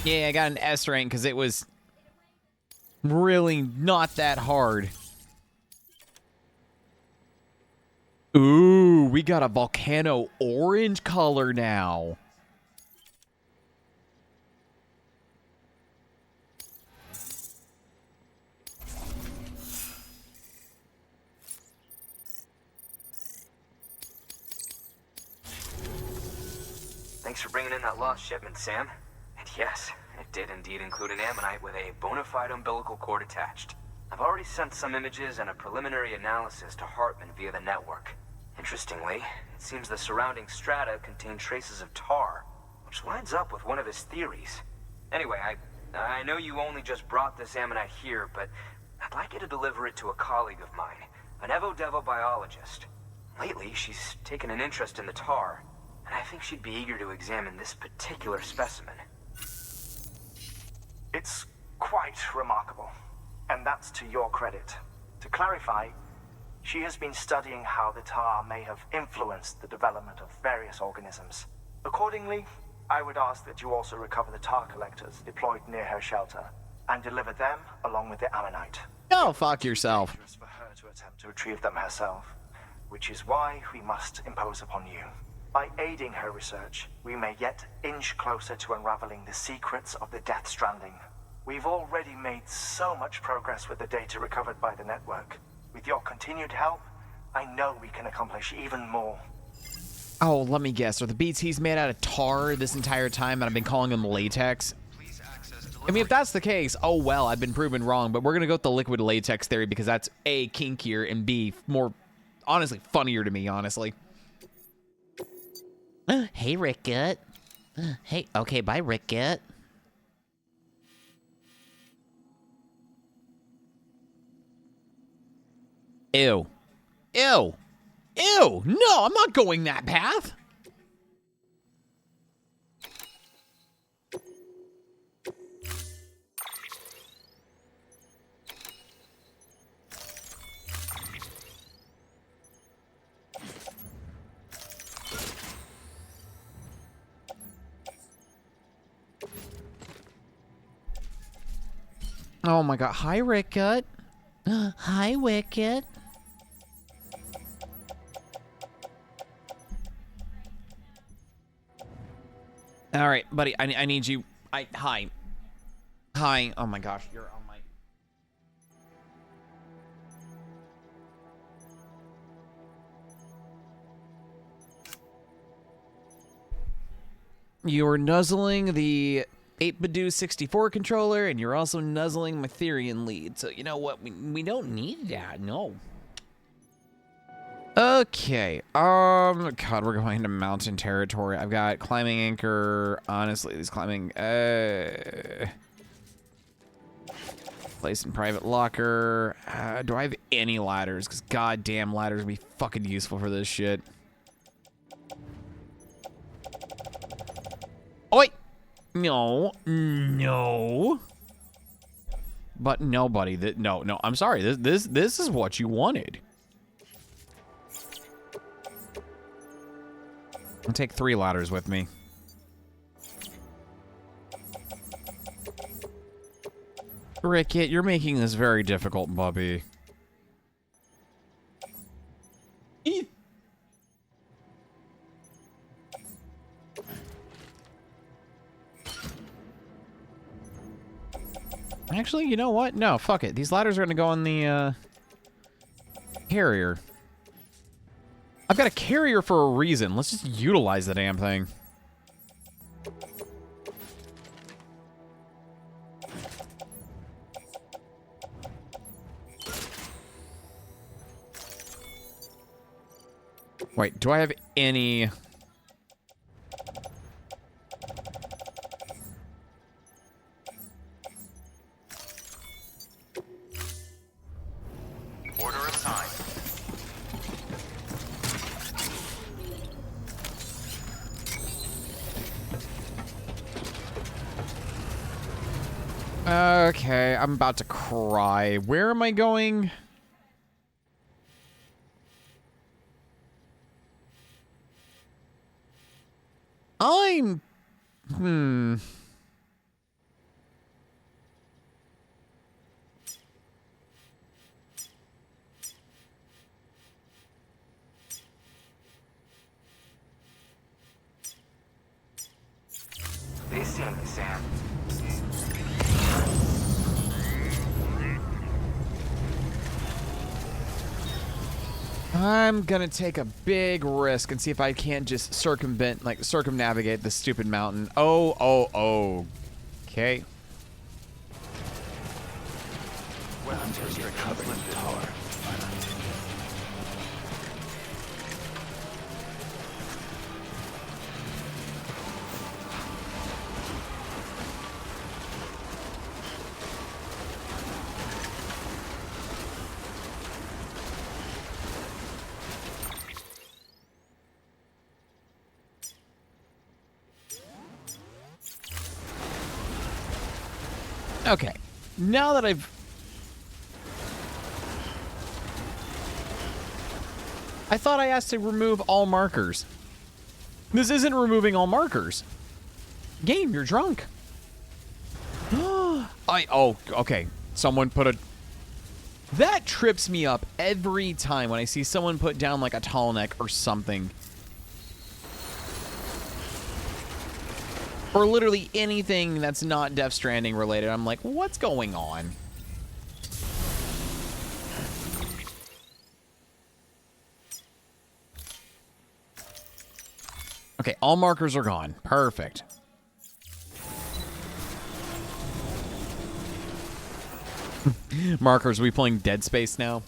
Yeah, I got an S rank because it was really not that hard. Ooh, we got a volcano orange color now. Thanks for bringing in that lost shipment, Sam. And yes, it did indeed include an ammonite with a bona fide umbilical cord attached. I've already sent some images and a preliminary analysis to Hartman via the network. Interestingly, it seems the surrounding strata contain traces of tar, which lines up with one of his theories. Anyway, I know you only just brought this ammonite here, but I'd like you to deliver it to a colleague of mine, an Evo-Devo biologist. Lately, she's taken an interest in the tar, and I think she'd be eager to examine this particular specimen. It's quite remarkable, and that's to your credit. To clarify, she has been studying how the tar may have influenced the development of various organisms. Accordingly, I would ask that you also recover the tar collectors deployed near her shelter and deliver them along with the ammonite. Oh, fuck yourself. It's dangerous for her to attempt to retrieve them herself, which is why we must impose upon you. By aiding her research, we may yet inch closer to unraveling the secrets of the Death Stranding. We've already made so much progress with the data recovered by the network. With your continued help, I know we can accomplish even more. Oh, let me guess. Are the BTs made out of tar this entire time and I've been calling them latex? I mean, if that's the case, oh well, I've been proven wrong, but we're going to go with the liquid latex theory because that's A, kinkier, and B, more, honestly, funnier to me, honestly. Hey, Rickett. Hey, okay, bye, Rickett. Ew. Ew. Ew. No, I'm not going that path. Oh my god. Hi, Rickett. Hi, Wicket. All right, buddy. I need you. Hi. Hi. Oh my gosh. You're on my. You're nuzzling the 8Badoo 64 controller, and you're also nuzzling my Therian lead. So you know what? We don't need that. No. Okay. God, we're going to mountain territory. I've got climbing anchor. Honestly, this climbing. Place in private locker. Do I have any ladders? Because goddamn ladders would be fucking useful for this shit. Oh wait. No. No. But nobody. No. I'm sorry. This is what you wanted. I'll take 3 ladders with me. Rickett, you're making this very difficult, Bubby. Actually, you know what? No, fuck it. These ladders are going to go on the carrier. I've got a carrier for a reason. Let's just utilize the damn thing. Wait, do I have any... Order assigned. Okay, I'm about to cry. Where am I going? listening, Sam. I'm gonna take a big risk and see if I can't just circumnavigate this stupid mountain. Oh. Okay. Weapons restrictions covered in tar. Okay. Now that I thought I asked to remove all markers. This isn't removing all markers. Game, you're drunk. Okay. Someone put a... That trips me up every time when I see someone put down like a tall neck or something. Or literally anything that's not Death Stranding related. I'm like, what's going on? Okay, all markers are gone. Perfect. Markers, we playing Dead Space now?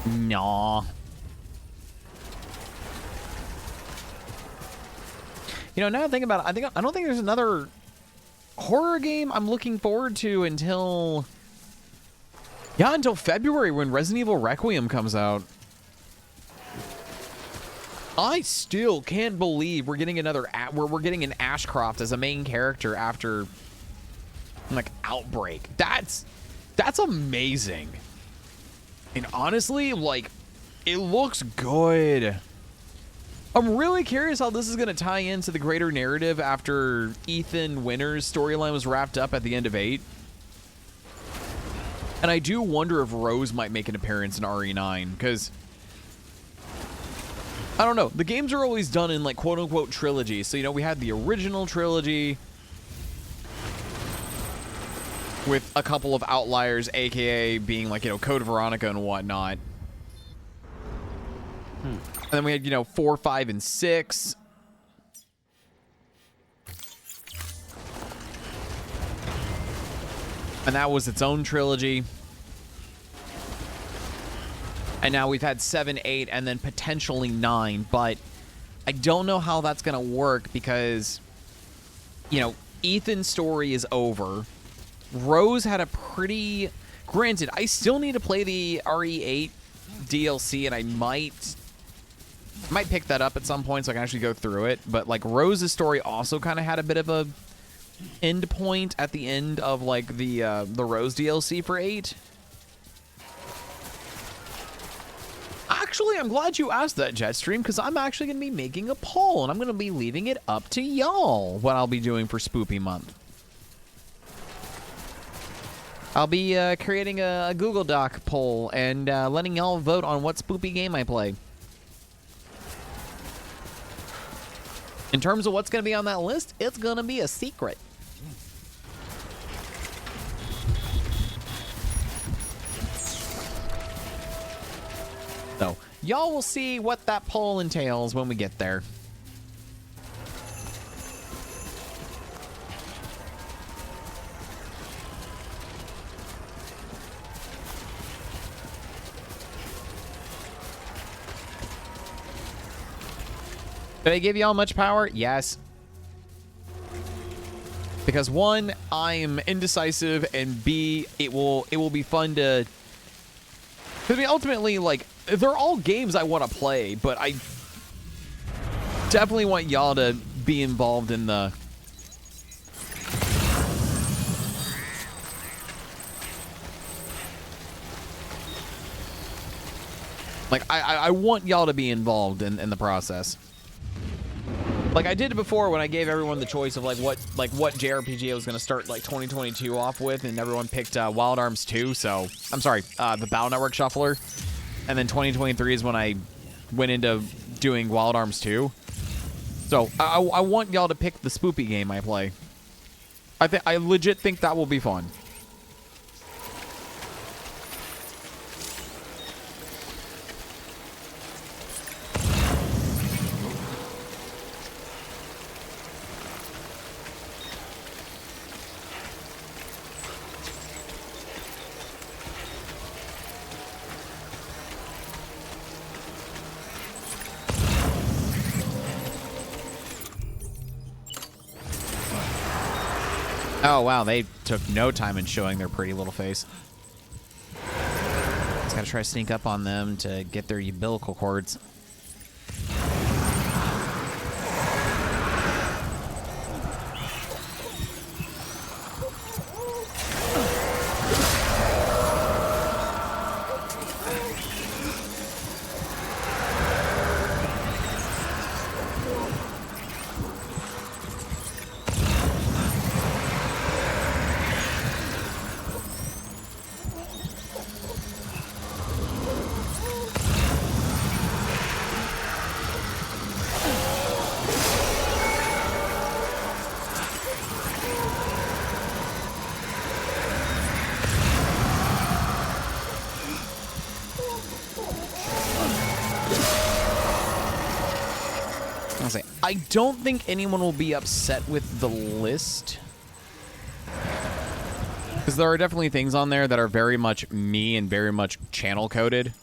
Nah. You know, now I think about it, I don't think there's another horror game I'm looking forward to until February when Resident Evil Requiem comes out. I still can't believe we're getting we're getting an Ashcroft as a main character after like Outbreak. That's amazing. And honestly, like, it looks good. I'm really curious how this is going to tie into the greater narrative after Ethan Winter's storyline was wrapped up at the end of 8. And I do wonder if Rose might make an appearance in RE9, because I don't know. The games are always done in, like, quote-unquote trilogy. So, you know, we had the original trilogy with a couple of outliers, a.k.a. being, like, you know, Code Veronica and whatnot. And then we had, you know, 4, 5, and 6. And that was its own trilogy. And now we've had 7, 8, and then potentially 9. But I don't know how that's going to work because, you know, Ethan's story is over. Rose had a pretty... Granted, I still need to play the RE8 DLC, and I might pick that up at some point so I can actually go through it. But, like, Rose's story also kind of had a bit of a end point at the end of, like, the Rose DLC for 8. Actually, I'm glad you asked that, Jetstream, because I'm actually going to be making a poll, and I'm going to be leaving it up to y'all what I'll be doing for Spoopy Month. I'll be creating a Google Doc poll and letting y'all vote on what spoopy game I play. In terms of what's going to be on that list, it's going to be a secret. So, y'all will see what that poll entails when we get there. Did I give y'all much power? Yes. Because 1, I'm indecisive, and B, it will be fun to... Because I mean, ultimately, like, they're all games I want to play, but I definitely want y'all to be involved in the... Like, I want y'all to be involved in the process. Like I did before when I gave everyone the choice of what JRPG I was going to start like 2022 off with, and everyone picked Wild Arms 2. So I'm sorry, the Battle Network Shuffler, and then 2023 is when I went into doing Wild Arms 2. So I want y'all to pick the spoopy game I play. I legit think that will be fun. Oh, wow, they took no time in showing their pretty little face. Just gotta try to sneak up on them to get their umbilical cords. I don't think anyone will be upset with the list. Because there are definitely things on there that are very much me and very much channel coded.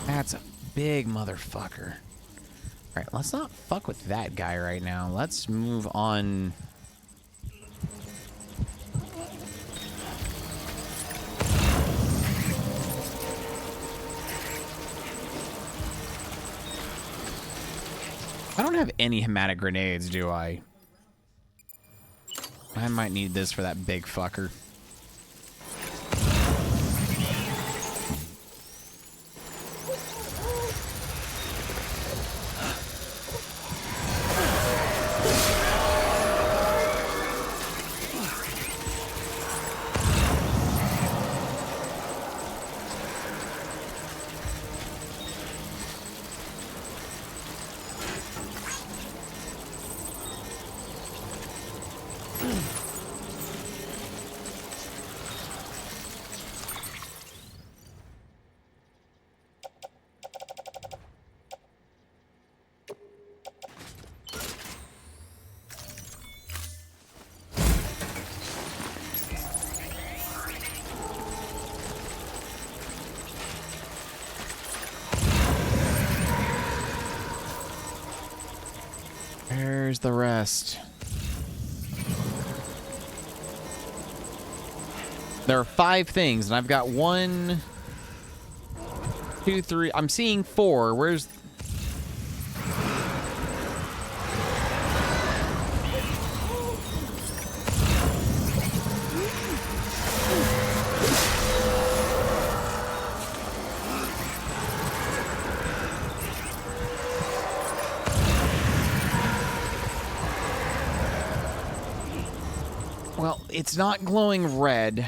That's a big motherfucker. Alright, let's not fuck with that guy right now. Let's move on. I don't have any hematic grenades, do I? I might need this for that big fucker. Where's the rest? There are 5 things, and I've got 1, 2, 3. I'm seeing 4. Where's... Well, it's not glowing red.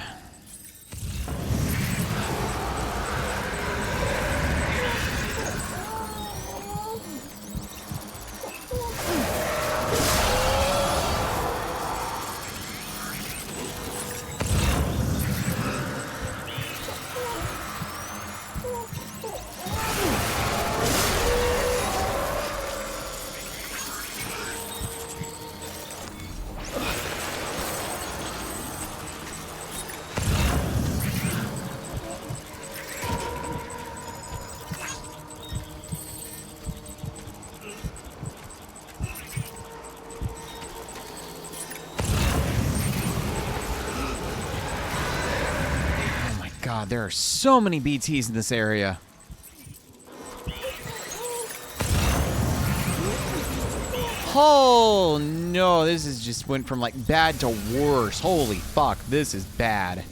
God, there are so many BTs in this area. Oh no, this is just went from like bad to worse. Holy fuck, this is bad.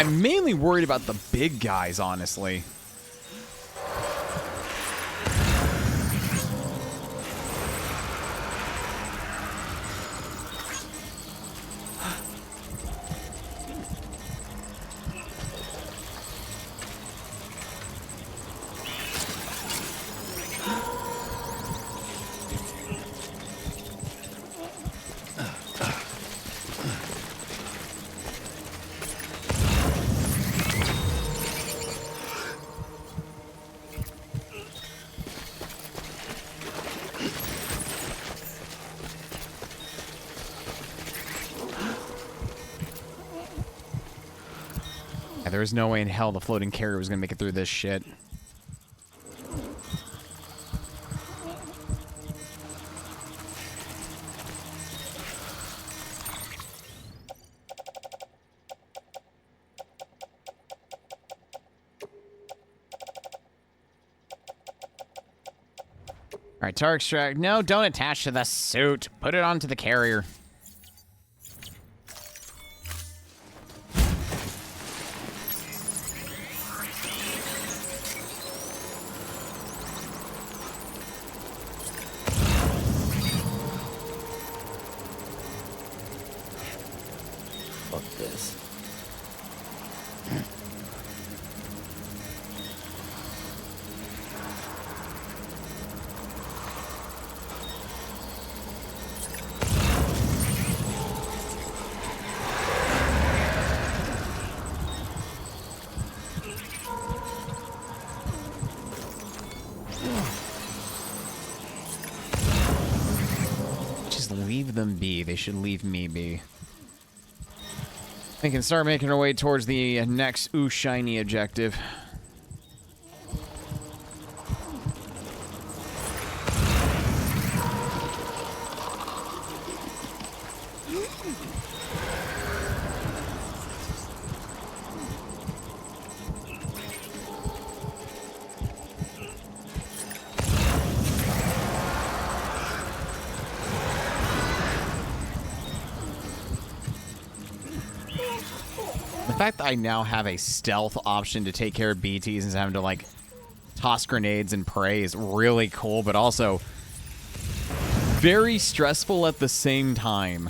I'm mainly worried about the big guys, honestly. There was no way in hell the floating carrier was going to make it through this shit. All right, tar extract. No, don't attach to the suit. Put it onto the carrier. Fuck this. Just leave them be. They should leave me be. We can start making our way towards the next ooh shiny objective. The fact that I now have a stealth option to take care of BTs instead of having to, like, toss grenades and pray is really cool, but also very stressful at the same time.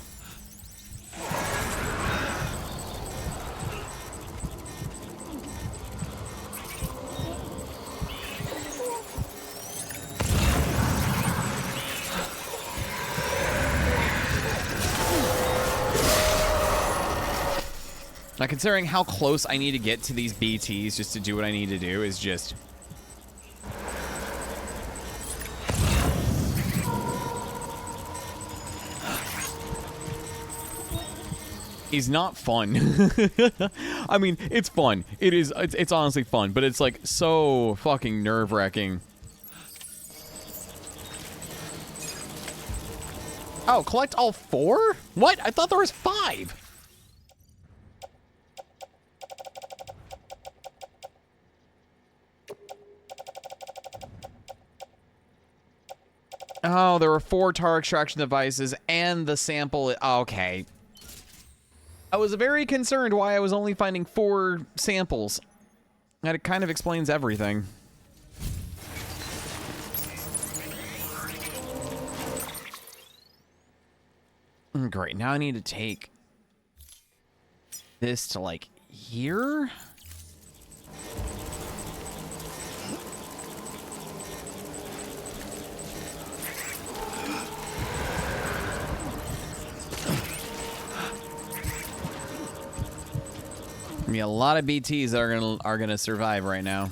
Now, considering how close I need to get to these BTs just to do what I need to do is just... is not fun. I mean, it's fun. It is, it's honestly fun, but it's like so fucking nerve-wracking. Oh, collect all 4? What? I thought there was 5. Oh, there were 4 tar extraction devices and the sample. Okay. I was very concerned why I was only finding 4 samples. That it kind of explains everything. Great. Now I need to take this to, like, here? I mean, a lot of BTs that are gonna survive right now.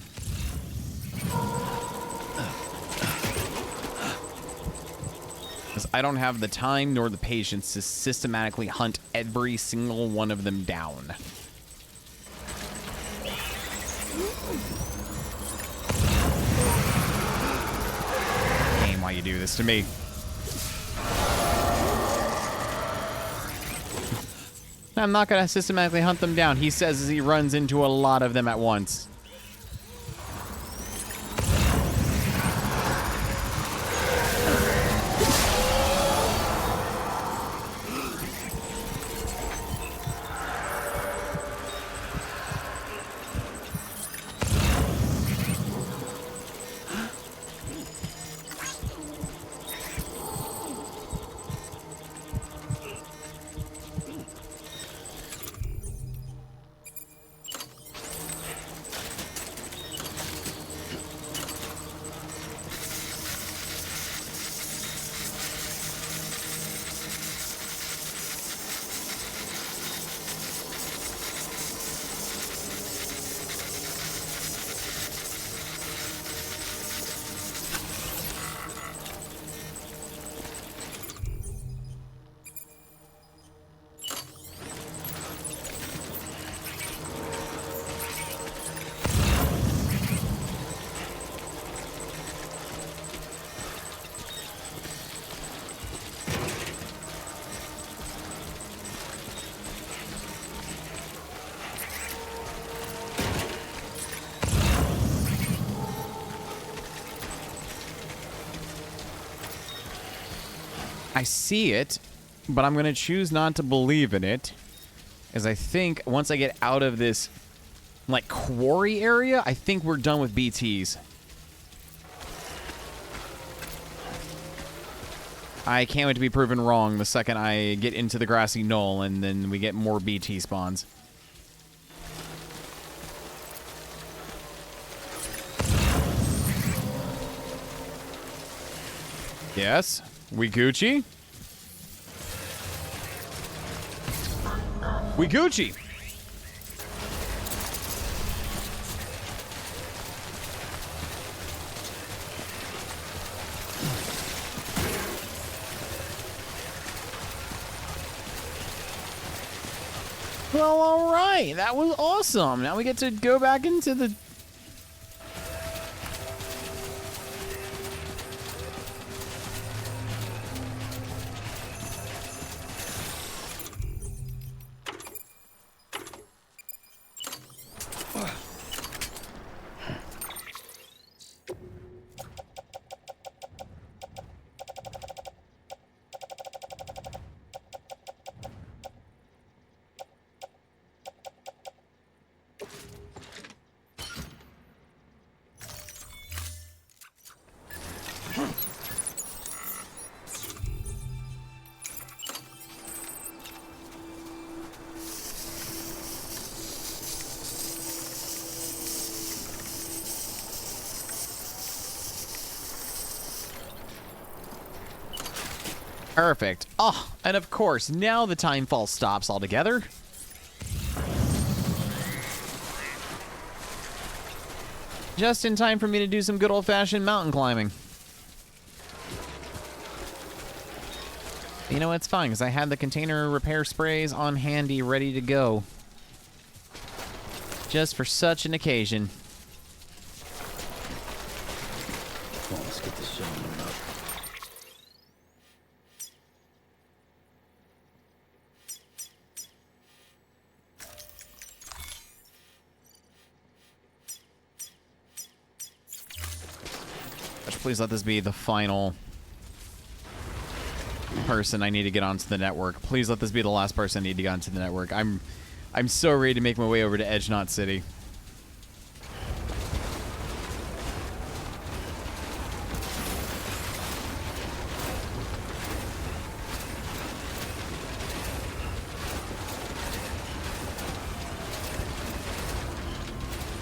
Because I don't have the time nor the patience to systematically hunt every single one of them down. Game, why you do this to me? I'm not going to systematically hunt them down. He says as he runs into a lot of them at once. I see it, but I'm going to choose not to believe in it. As I think once I get out of this, like, quarry area, I think we're done with BTs. I can't wait to be proven wrong the second I get into the grassy knoll and then we get more BT spawns. Yes, we Gucci. We Gucci. Well, all right. That was awesome. Now we get to go back into the... Perfect. Oh, and of course, now the timefall stops altogether. Just in time for me to do some good old-fashioned mountain climbing. You know, it's fine, because I had the container repair sprays on handy, ready to go. Just for such an occasion. Come on, let's get this show on up. Please let this be the final person I need to get onto the network. Please let this be the last person I need to get onto the network. I'm so ready to make my way over to Edge Knot City.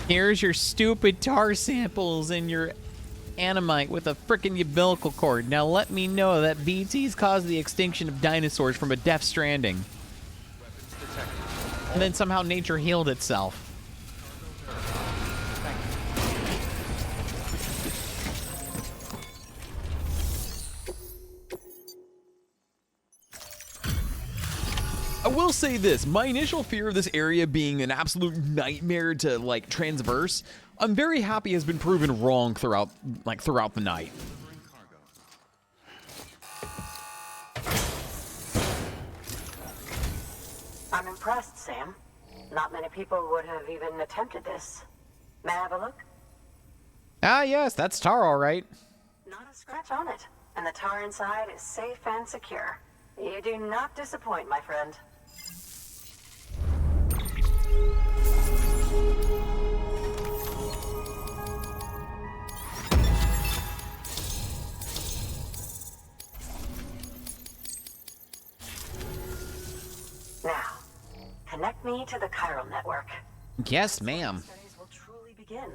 Here's your stupid tar samples and your animite with a frickin' umbilical cord. Now let me know that BTs caused the extinction of dinosaurs from a Death Stranding. And then somehow nature healed itself. I will say this, my initial fear of this area being an absolute nightmare to, like, traverse, I'm very happy has been proven wrong throughout the night. I'm impressed, Sam. Not many people would have even attempted this. May I have a look? Ah, yes, that's tar, all right. Not a scratch on it, and the tar inside is safe and secure. You do not disappoint, my friend. Now, connect me to the chiral network. Yes, ma'am. Studies will truly begin.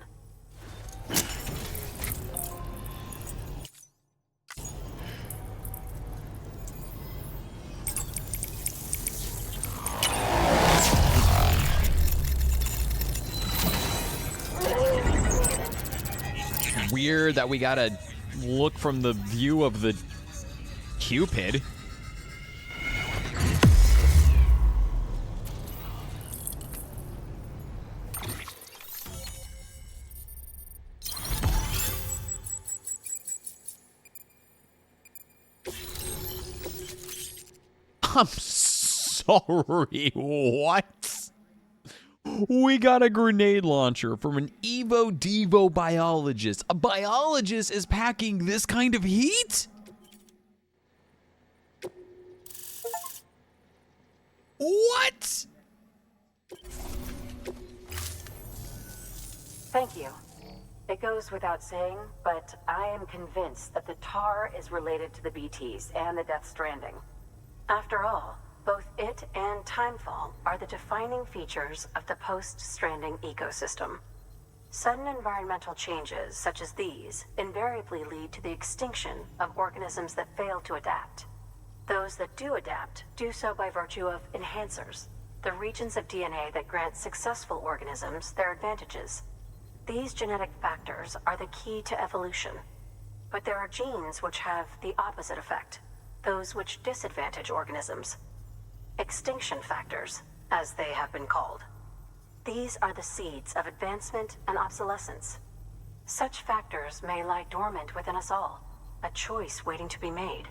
Weird that we gotta look from the view of the Cupid. I'm sorry, what? We got a grenade launcher from an Evo Devo biologist. A biologist is packing this kind of heat? What? Thank you. It goes without saying, but I am convinced that the tar is related to the BTs and the Death Stranding. After all, both it and Timefall are the defining features of the post-Stranding ecosystem. Sudden environmental changes such as these invariably lead to the extinction of organisms that fail to adapt. Those that do adapt do so by virtue of enhancers, the regions of DNA that grant successful organisms their advantages. These genetic factors are the key to evolution. But there are genes which have the opposite effect, those which disadvantage organisms. Extinction factors, as they have been called. These are the seeds of advancement and obsolescence. Such factors may lie dormant within us all, a choice waiting to be made.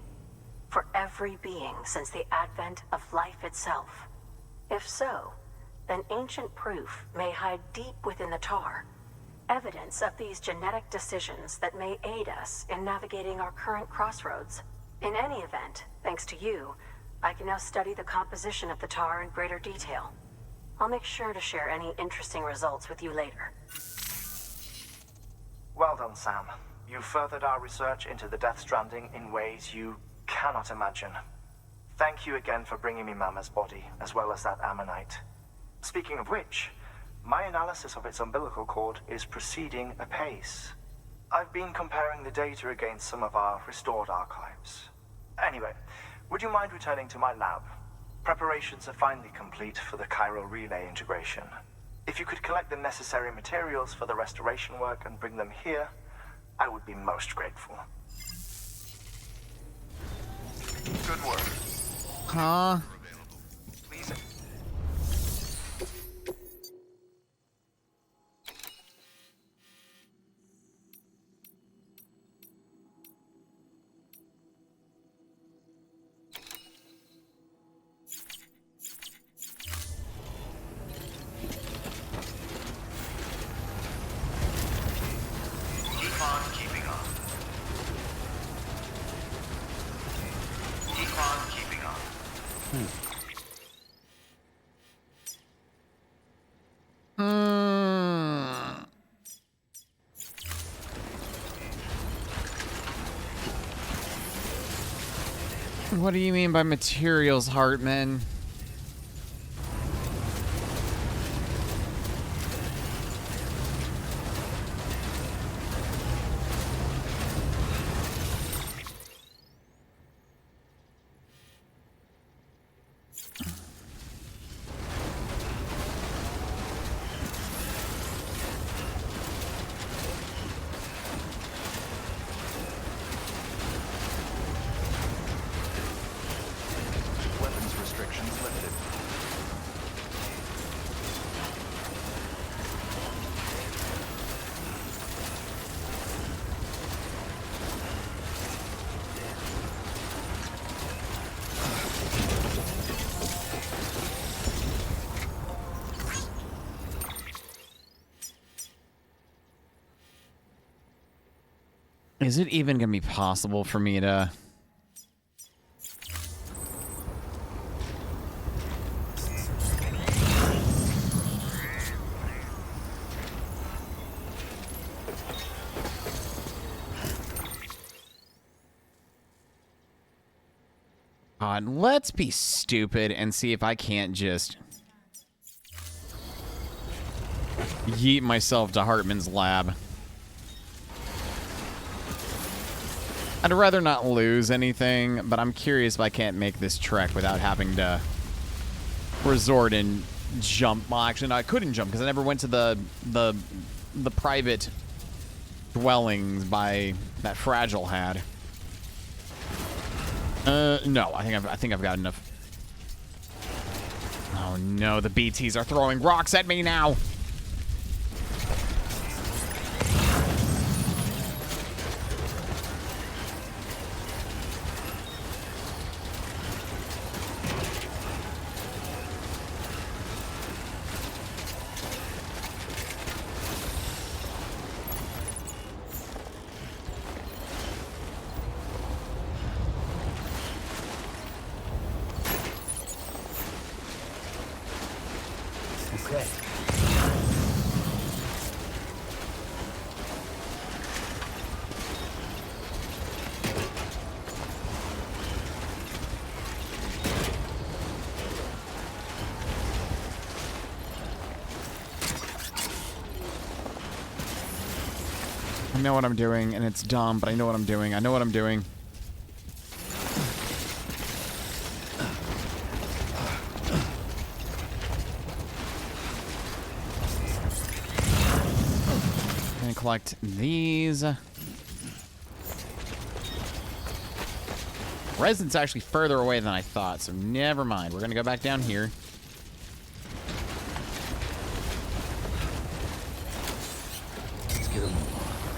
For every being since the advent of life itself. If so, then ancient proof may hide deep within the tar, evidence of these genetic decisions that may aid us in navigating our current crossroads. In any event, thanks to you, I can now study the composition of the tar in greater detail. I'll make sure to share any interesting results with you later. Well done, Sam. You furthered our research into the Death Stranding in ways you cannot imagine. Thank you again for bringing me Mama's body, as well as that ammonite. Speaking of which, my analysis of its umbilical cord is proceeding apace. I've been comparing the data against some of our restored archives. Anyway, would you mind returning to my lab? Preparations are finally complete for the chiral relay integration. If you could collect the necessary materials for the restoration work and bring them here, I would be most grateful. Good work. Huh? Please. Keep on keeping on. Keep on keeping on. What do you mean by materials, Hartman? Weapons restrictions lifted. Is it even gonna be possible for me to... let's be stupid and see if I can't just yeet myself to Hartman's lab. I'd rather not lose anything, but I'm curious if I can't make this trek without having to resort and jump. Well, actually, no, I couldn't jump because I never went to the private dwellings by that Fragile had. No, I think I've got enough. Oh no, the BTs are throwing rocks at me now. Okay. I know what I'm doing, and it's dumb, but I know what I'm doing. I know what I'm doing. Gonna collect these. Resident's actually further away than I thought, so never mind. We're gonna go back down here.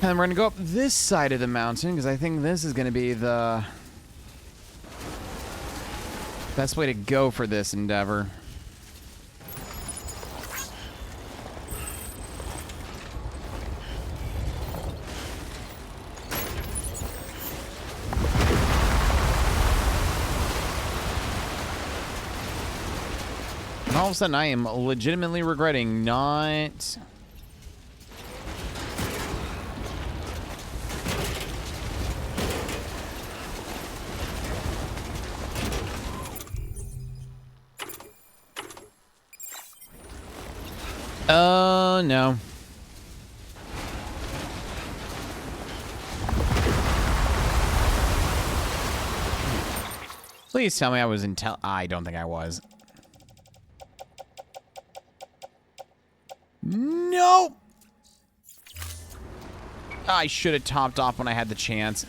And we're gonna go up this side of the mountain, because I think this is gonna be the best way to go for this endeavor. And all of a sudden, I am legitimately regretting not... no. Please tell me I was I don't think I was. No! I should have topped off when I had the chance.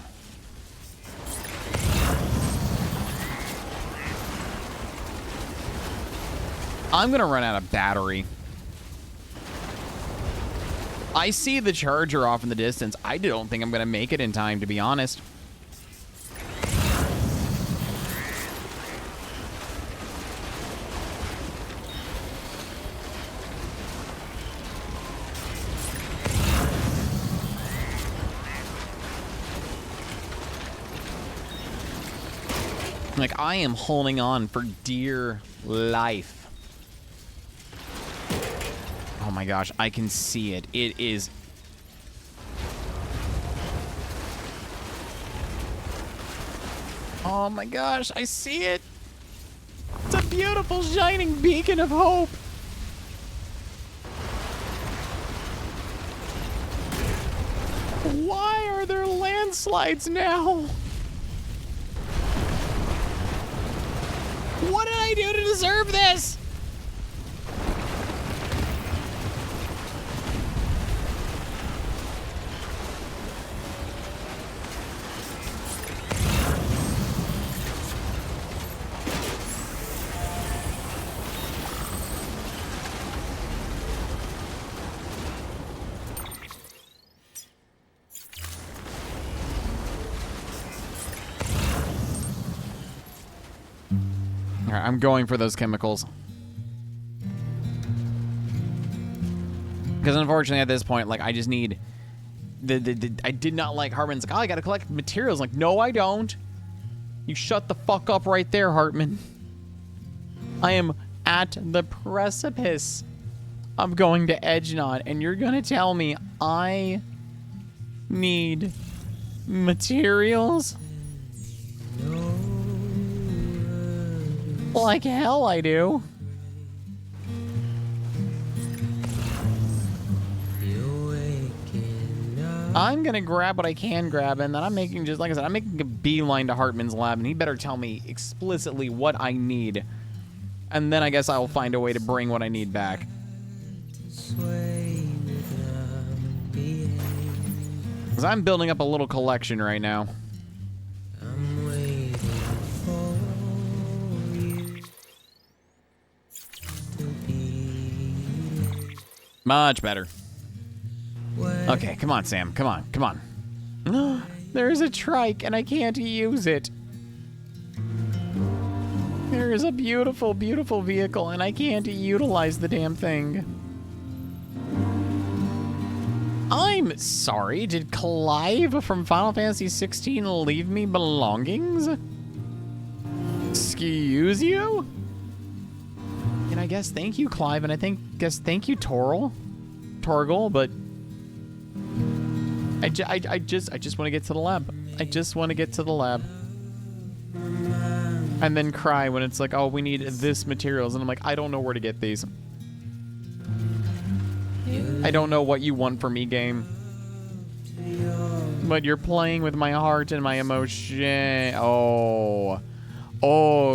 I'm gonna run out of battery. I see the charger off in the distance. I don't think I'm gonna make it in time, to be honest. Like, I am holding on for dear life. Oh my gosh, I can see it. It is... Oh my gosh, I see it. It's a beautiful shining beacon of hope. Why are there landslides now? What did I do to deserve this? Alright, I'm going for those chemicals. Because unfortunately at this point, like, I just need... I did not like Hartman's like, oh, I gotta collect materials. Like, no, I don't. You shut the fuck up right there, Hartman. I am at the precipice of going to Edgenod, and you're gonna tell me I need materials? Like hell I do. I'm gonna grab what I can grab, and then I'm making, just like I said, I'm making a beeline to Hartman's lab, and he better tell me explicitly what I need. And then I guess I'll find a way to bring what I need back. Because I'm building up a little collection right now. Much better. Okay, come on, Sam. Come on, come on. There's a trike, and I can't use it. There is a beautiful, beautiful vehicle, and I can't utilize the damn thing. I'm sorry, did Clive from Final Fantasy 16 leave me belongings? Excuse you? Can I I guess thank you, Clive, and guess thank you, Torgal, but I just want to get to the lab. I just want to get to the lab. And then cry when it's like, oh, we need this materials, and I'm like, I don't know where to get these. I don't know what you want from me, game. But you're playing with my heart and my emotion. Oh,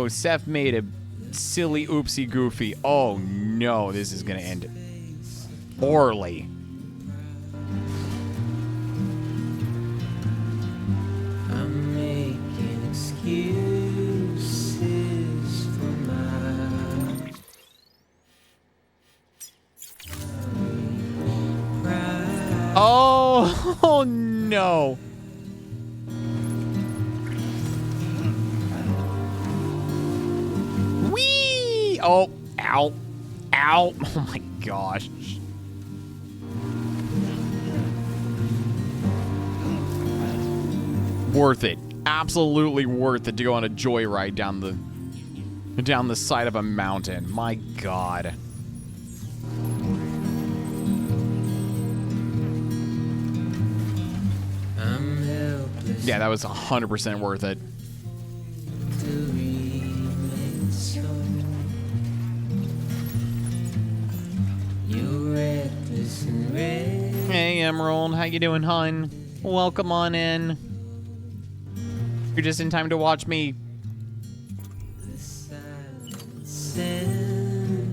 Seth made a silly oopsie goofy. Oh no, this is gonna end poorly. I'm making excuses for my pride. Oh no. Whee! Oh, ow. Ow. Oh my gosh. Worth it. Absolutely worth it to go on a joyride down the side of a mountain. My God. I'm helpless. Yeah, that was 100% worth it. To remain so. You're reckless and red. Hey, Emerald. How you doing, hun? Welcome on in. You're just in time to watch me.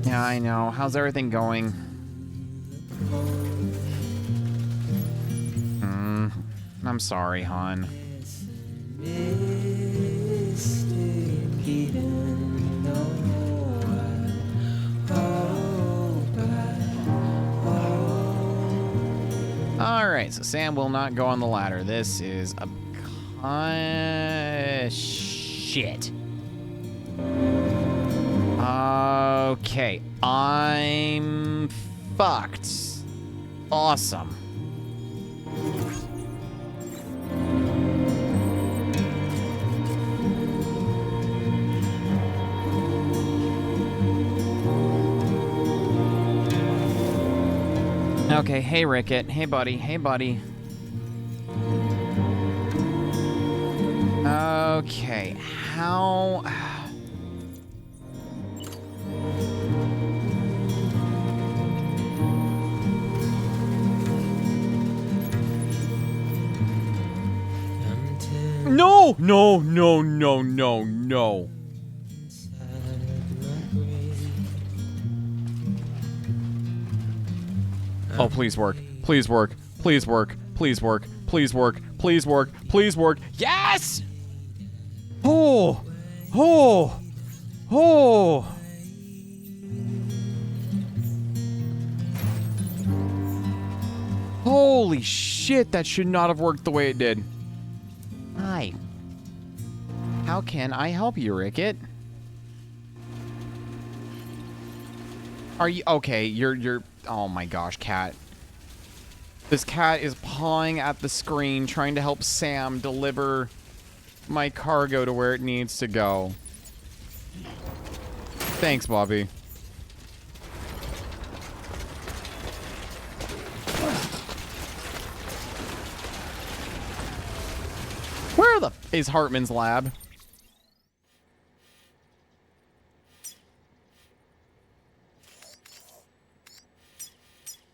Yeah, I know. How's everything going? I'm sorry, hon. Alright, so Sam will not go on the ladder. This is a shit. Okay, I'm fucked. Awesome. Okay, hey Rickett. Hey buddy. Hey buddy. Okay, how... No! No, no, no, no, no. Oh, please work. Please work. Please work. Please work. Please work. Please work. Please work. Yes! Oh! Oh! Oh! Holy shit, that should not have worked the way it did. Hi. How can I help you, Rickett? Are you okay? You're oh my gosh, cat. This cat is pawing at the screen trying to help Sam deliver my cargo to where it needs to go. Thanks, Bobby. Where the is Hartman's lab?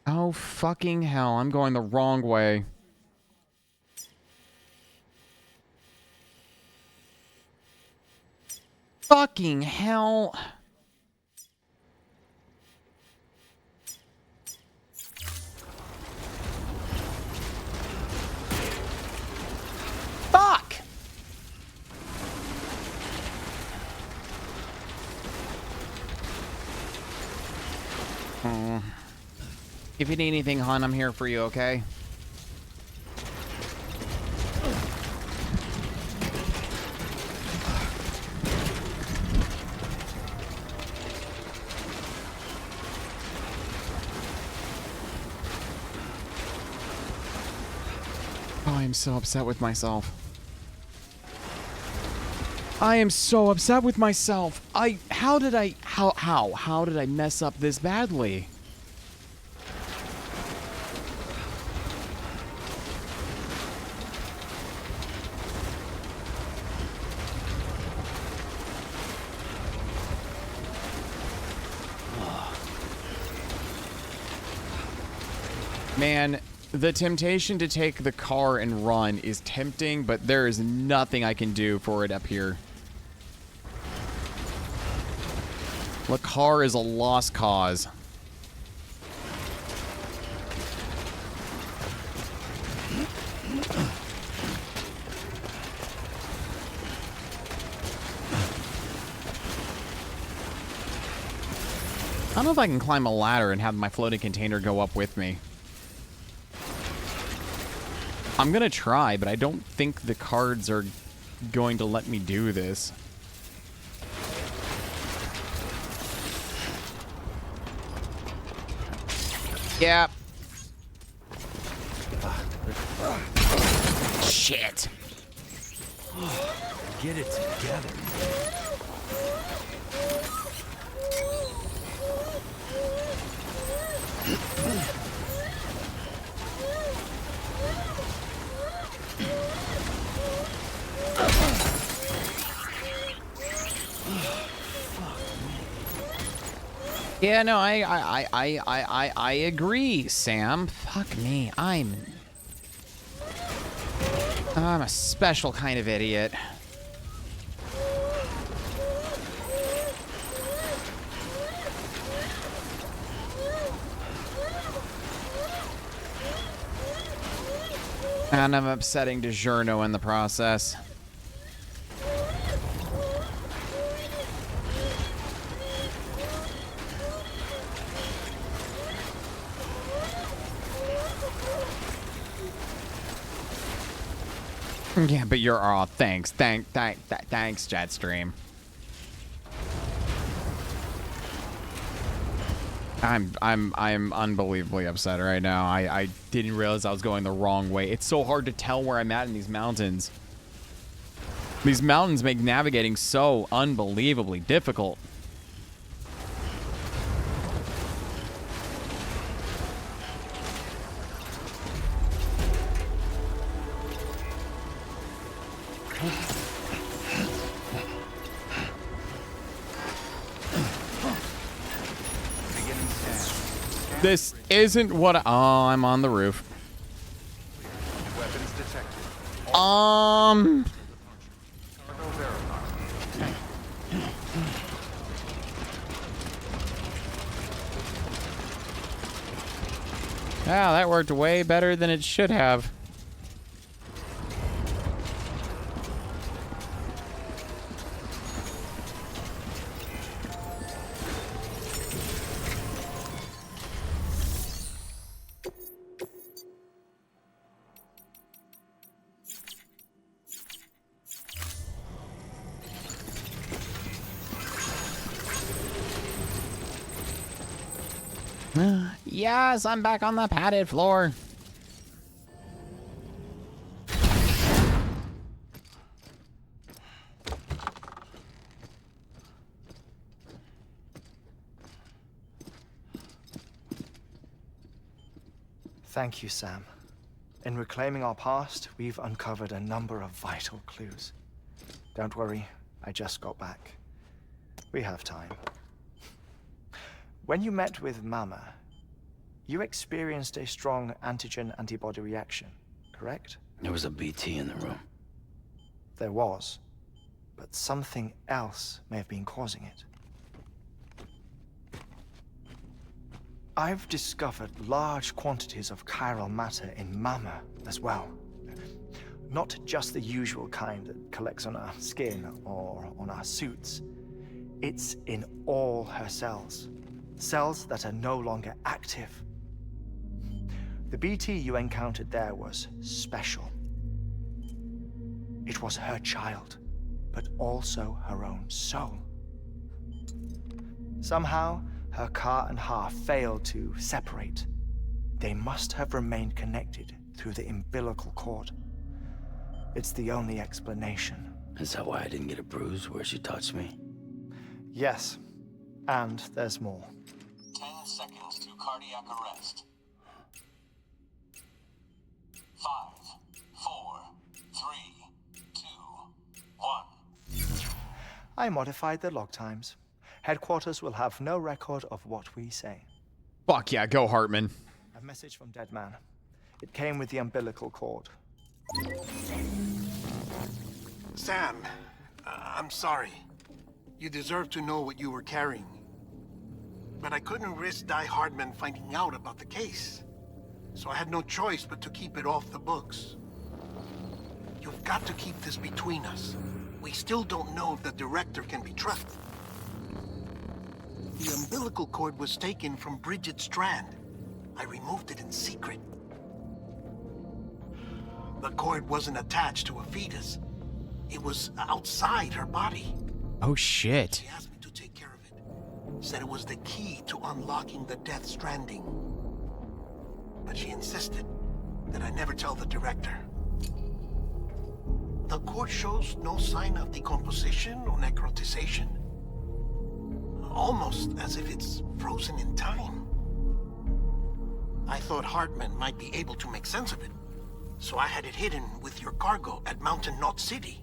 Oh, fucking hell. I'm going the wrong way. Fucking hell. Fuck! If you need anything, hon, I'm here for you, okay? Oh, I'm so upset with myself. I am so upset with myself. How did I mess up this badly? Man, the temptation to take the car and run is tempting, but there is nothing I can do for it up here. The car is a lost cause. I don't know if I can climb a ladder and have my floating container go up with me. I'm gonna try, but I don't think the cards are going to let me do this. Yeah. Shit. Get it together. Yeah, no, I agree, Sam. Fuck me, I'm a special kind of idiot. And I'm upsetting DiGiorno in the process. Yeah, but you're thanks, thanks, Jetstream. I'm unbelievably upset right now. I didn't realize I was going the wrong way. It's so hard to tell where I'm at in these mountains. These mountains make navigating so unbelievably difficult. This isn't what oh, I'm on the roof. Weapons detected. Wow, that worked way better than it should have. Yes, I'm back on the padded floor. Thank you, Sam. In reclaiming our past, we've uncovered a number of vital clues. Don't worry, I just got back. We have time. When you met with Mama, you experienced a strong antigen-antibody reaction, correct? There was a BT in the room. There was, but something else may have been causing it. I've discovered large quantities of chiral matter in Mama as well. Not just the usual kind that collects on our skin or on our suits. It's in all her cells. Cells that are no longer active. The BT you encountered there was special. It was her child, but also her own soul. Somehow, her car and half failed to separate. They must have remained connected through the umbilical cord. It's the only explanation Is that why I didn't get a bruise where she touched me? Yes, and there's more. 10 seconds to cardiac arrest. 5, 4, 3, 2, 1. I modified the log times. Headquarters will have no record of what we say. Fuck yeah, go Hartman. A message from Dead Man. It came with the umbilical cord. Sam, I'm sorry. You deserve to know what you were carrying. But I couldn't risk Die Hardman finding out about the case. So I had no choice but to keep it off the books. You've got to keep this between us. We still don't know if the director can be trusted. The umbilical cord was taken from Bridget Strand. I removed it in secret. The cord wasn't attached to a fetus. It was outside her body. Oh shit. She asked me to take care of it. Said it was the key to unlocking the Death Stranding. But she insisted that I never tell the director. The cord shows no sign of decomposition or necrotization. Almost as if it's frozen in time. I thought Hartman might be able to make sense of it, so I had it hidden with your cargo at Mountain Knot City.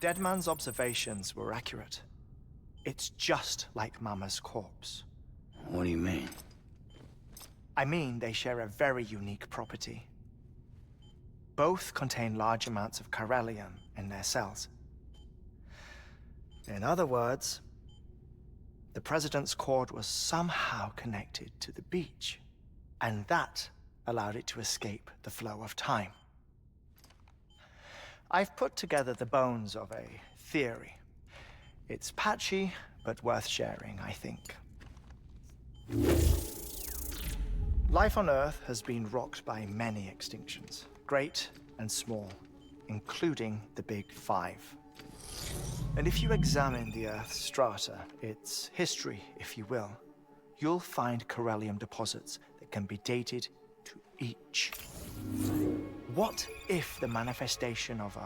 Deadman's observations were accurate. It's just like Mama's corpse. What do you mean? I mean, they share a very unique property. Both contain large amounts of chiralium in their cells. In other words, the President's cord was somehow connected to the beach, and that allowed it to escape the flow of time. I've put together the bones of a theory. It's patchy, but worth sharing, I think. Life on Earth has been rocked by many extinctions, great and small, including the Big Five. And if you examine the Earth's strata, its history, if you will, you'll find chiralium deposits that can be dated to each. What if the manifestation of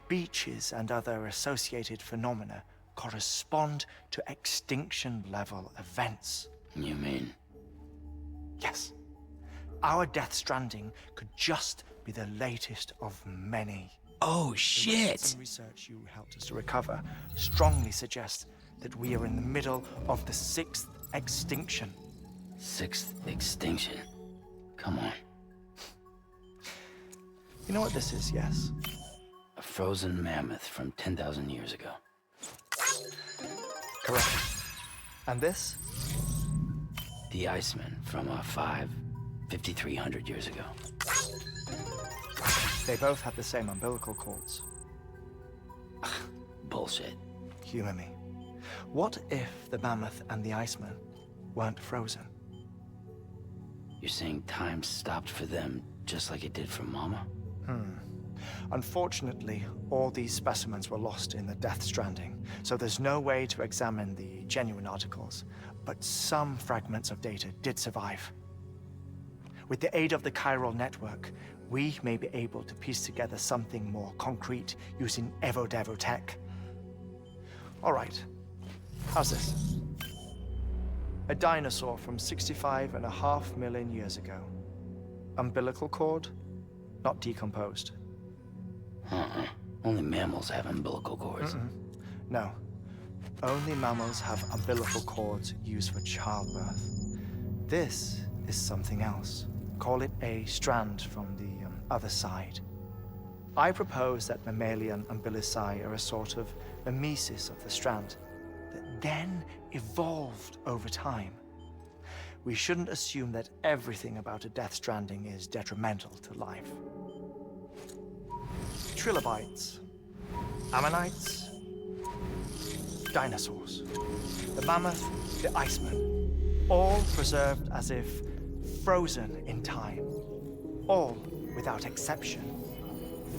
beaches and other associated phenomena correspond to extinction-level events? You mean? Yes. Our Death Stranding could just be the latest of many. Oh shit! The research you helped us to recover strongly suggests that we are in the middle of the 6th extinction. 6th extinction? Come on. You know what this is, yes? A frozen mammoth from 10,000 years ago. Correct. And this? The Iceman from 5,300 years ago. They both have the same umbilical cords. Bullshit. Humor me. What if the mammoth and the Iceman weren't frozen? You're saying time stopped for them just like it did for Mama? Unfortunately, all these specimens were lost in the Death Stranding, so there's no way to examine the genuine articles, but some fragments of data did survive. With the aid of the chiral network, we may be able to piece together something more concrete using Evo-Devo tech. All right, how's this? A dinosaur from 65.5 million years ago. Umbilical cord, not decomposed. Only mammals have umbilical cords. No. Only mammals have umbilical cords used for childbirth. This is something else. Call it a strand from the other side. I propose that mammalian umbilici are a sort of mimesis of the strand that then evolved over time. We shouldn't assume that everything about a Death Stranding is detrimental to life. Trilobites, ammonites, dinosaurs, the mammoth, the Iceman, all preserved as if frozen in time, all without exception,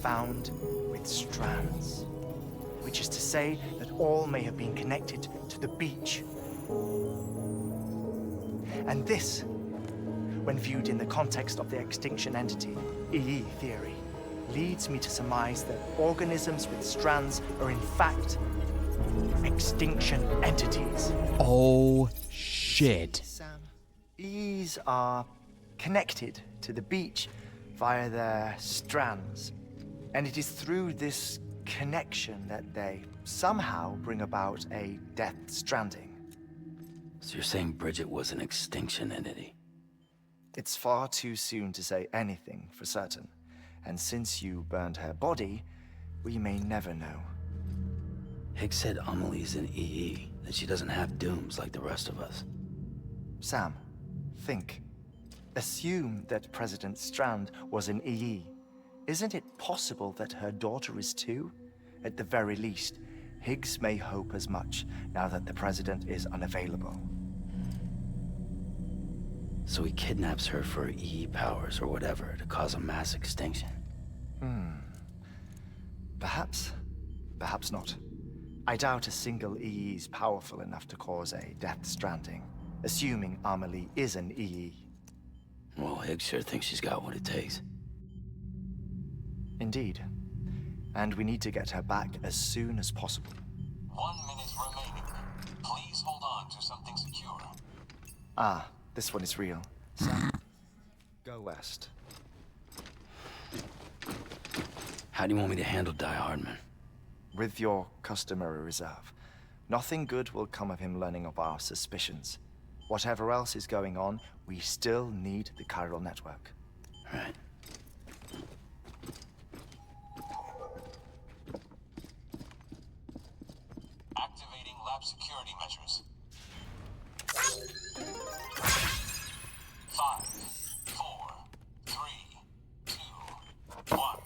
found with strands, which is to say that all may have been connected to the beach. And this when viewed in the context of the extinction entity, EE theory, leads me to surmise that organisms with strands are in fact extinction entities. Oh, shit. Sam, EEs are connected to the beach via their strands, and it is through this connection that they somehow bring about a death stranding. So you're saying Bridget was an extinction entity? It's far too soon to say anything for certain, and since you burned her body, we may never know. Higgs said Amelie's an EE, that she doesn't have dooms like the rest of us. Sam, think. Assume that President Strand was an EE. Isn't it possible that her daughter is too? At the very least, Higgs may hope as much now that the President is unavailable. So he kidnaps her for EE powers or whatever to cause a mass extinction. Perhaps. Perhaps not. I doubt a single EE is powerful enough to cause a death stranding, assuming Amelie is an EE. Well, Higgs sure thinks she's got what it takes. Indeed. And we need to get her back as soon as possible. 1 minute remaining. Please hold on to something secure. Ah, this one is real. Sam, go west. How do you want me to handle Die Hardman? With your customary reserve. Nothing good will come of him learning of our suspicions. Whatever else is going on, we still need the chiral network. Right. Activating lab security measures. 5, 4, 3, 2, 1.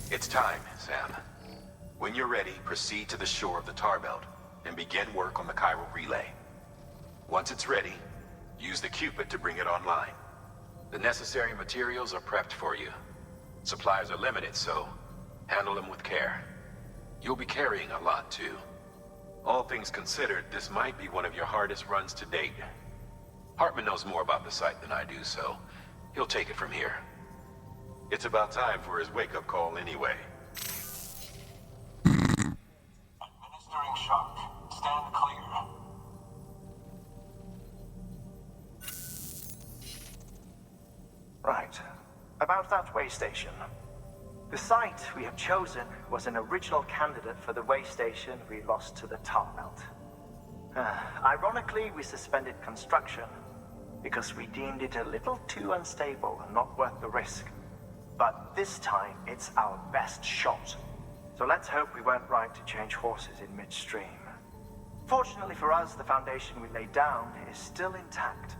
It's time, Sam. When you're ready, proceed to the shore of the tar belt and begin work on the chiral relay. Once it's ready, use the Cupid to bring it online. The necessary materials are prepped for you. Supplies are limited, so handle them with care. You'll be carrying a lot, too. All things considered, this might be one of your hardest runs to date. Hartman knows more about the site than I do, so he'll take it from here. It's about time for his wake-up call anyway. Administering shock. Stand clear. Right. About that way station. The site we have chosen was an original candidate for the way station we lost to the tar belt. Ironically, we suspended construction because we deemed it a little too unstable and not worth the risk. But this time, it's our best shot. So let's hope we weren't right to change horses in midstream. Fortunately for us, the foundation we laid down is still intact.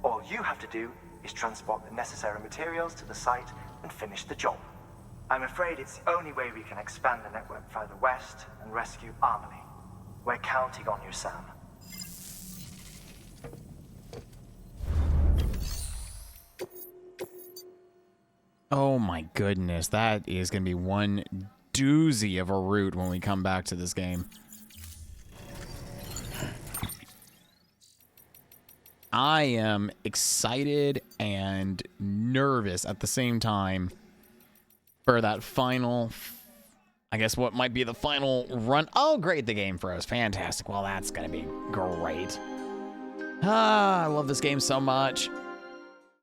All you have to do is transport the necessary materials to the site and finish the job. I'm afraid it's the only way we can expand the network further west and rescue Amelie. We're counting on you, Sam. Oh my goodness, that is going to be one doozy of a route when we come back to this game. I am excited and nervous at the same time for that final, I guess what might be the final run. Oh, great, the game for us. Fantastic. Well, that's going to be great. Ah, I love this game so much.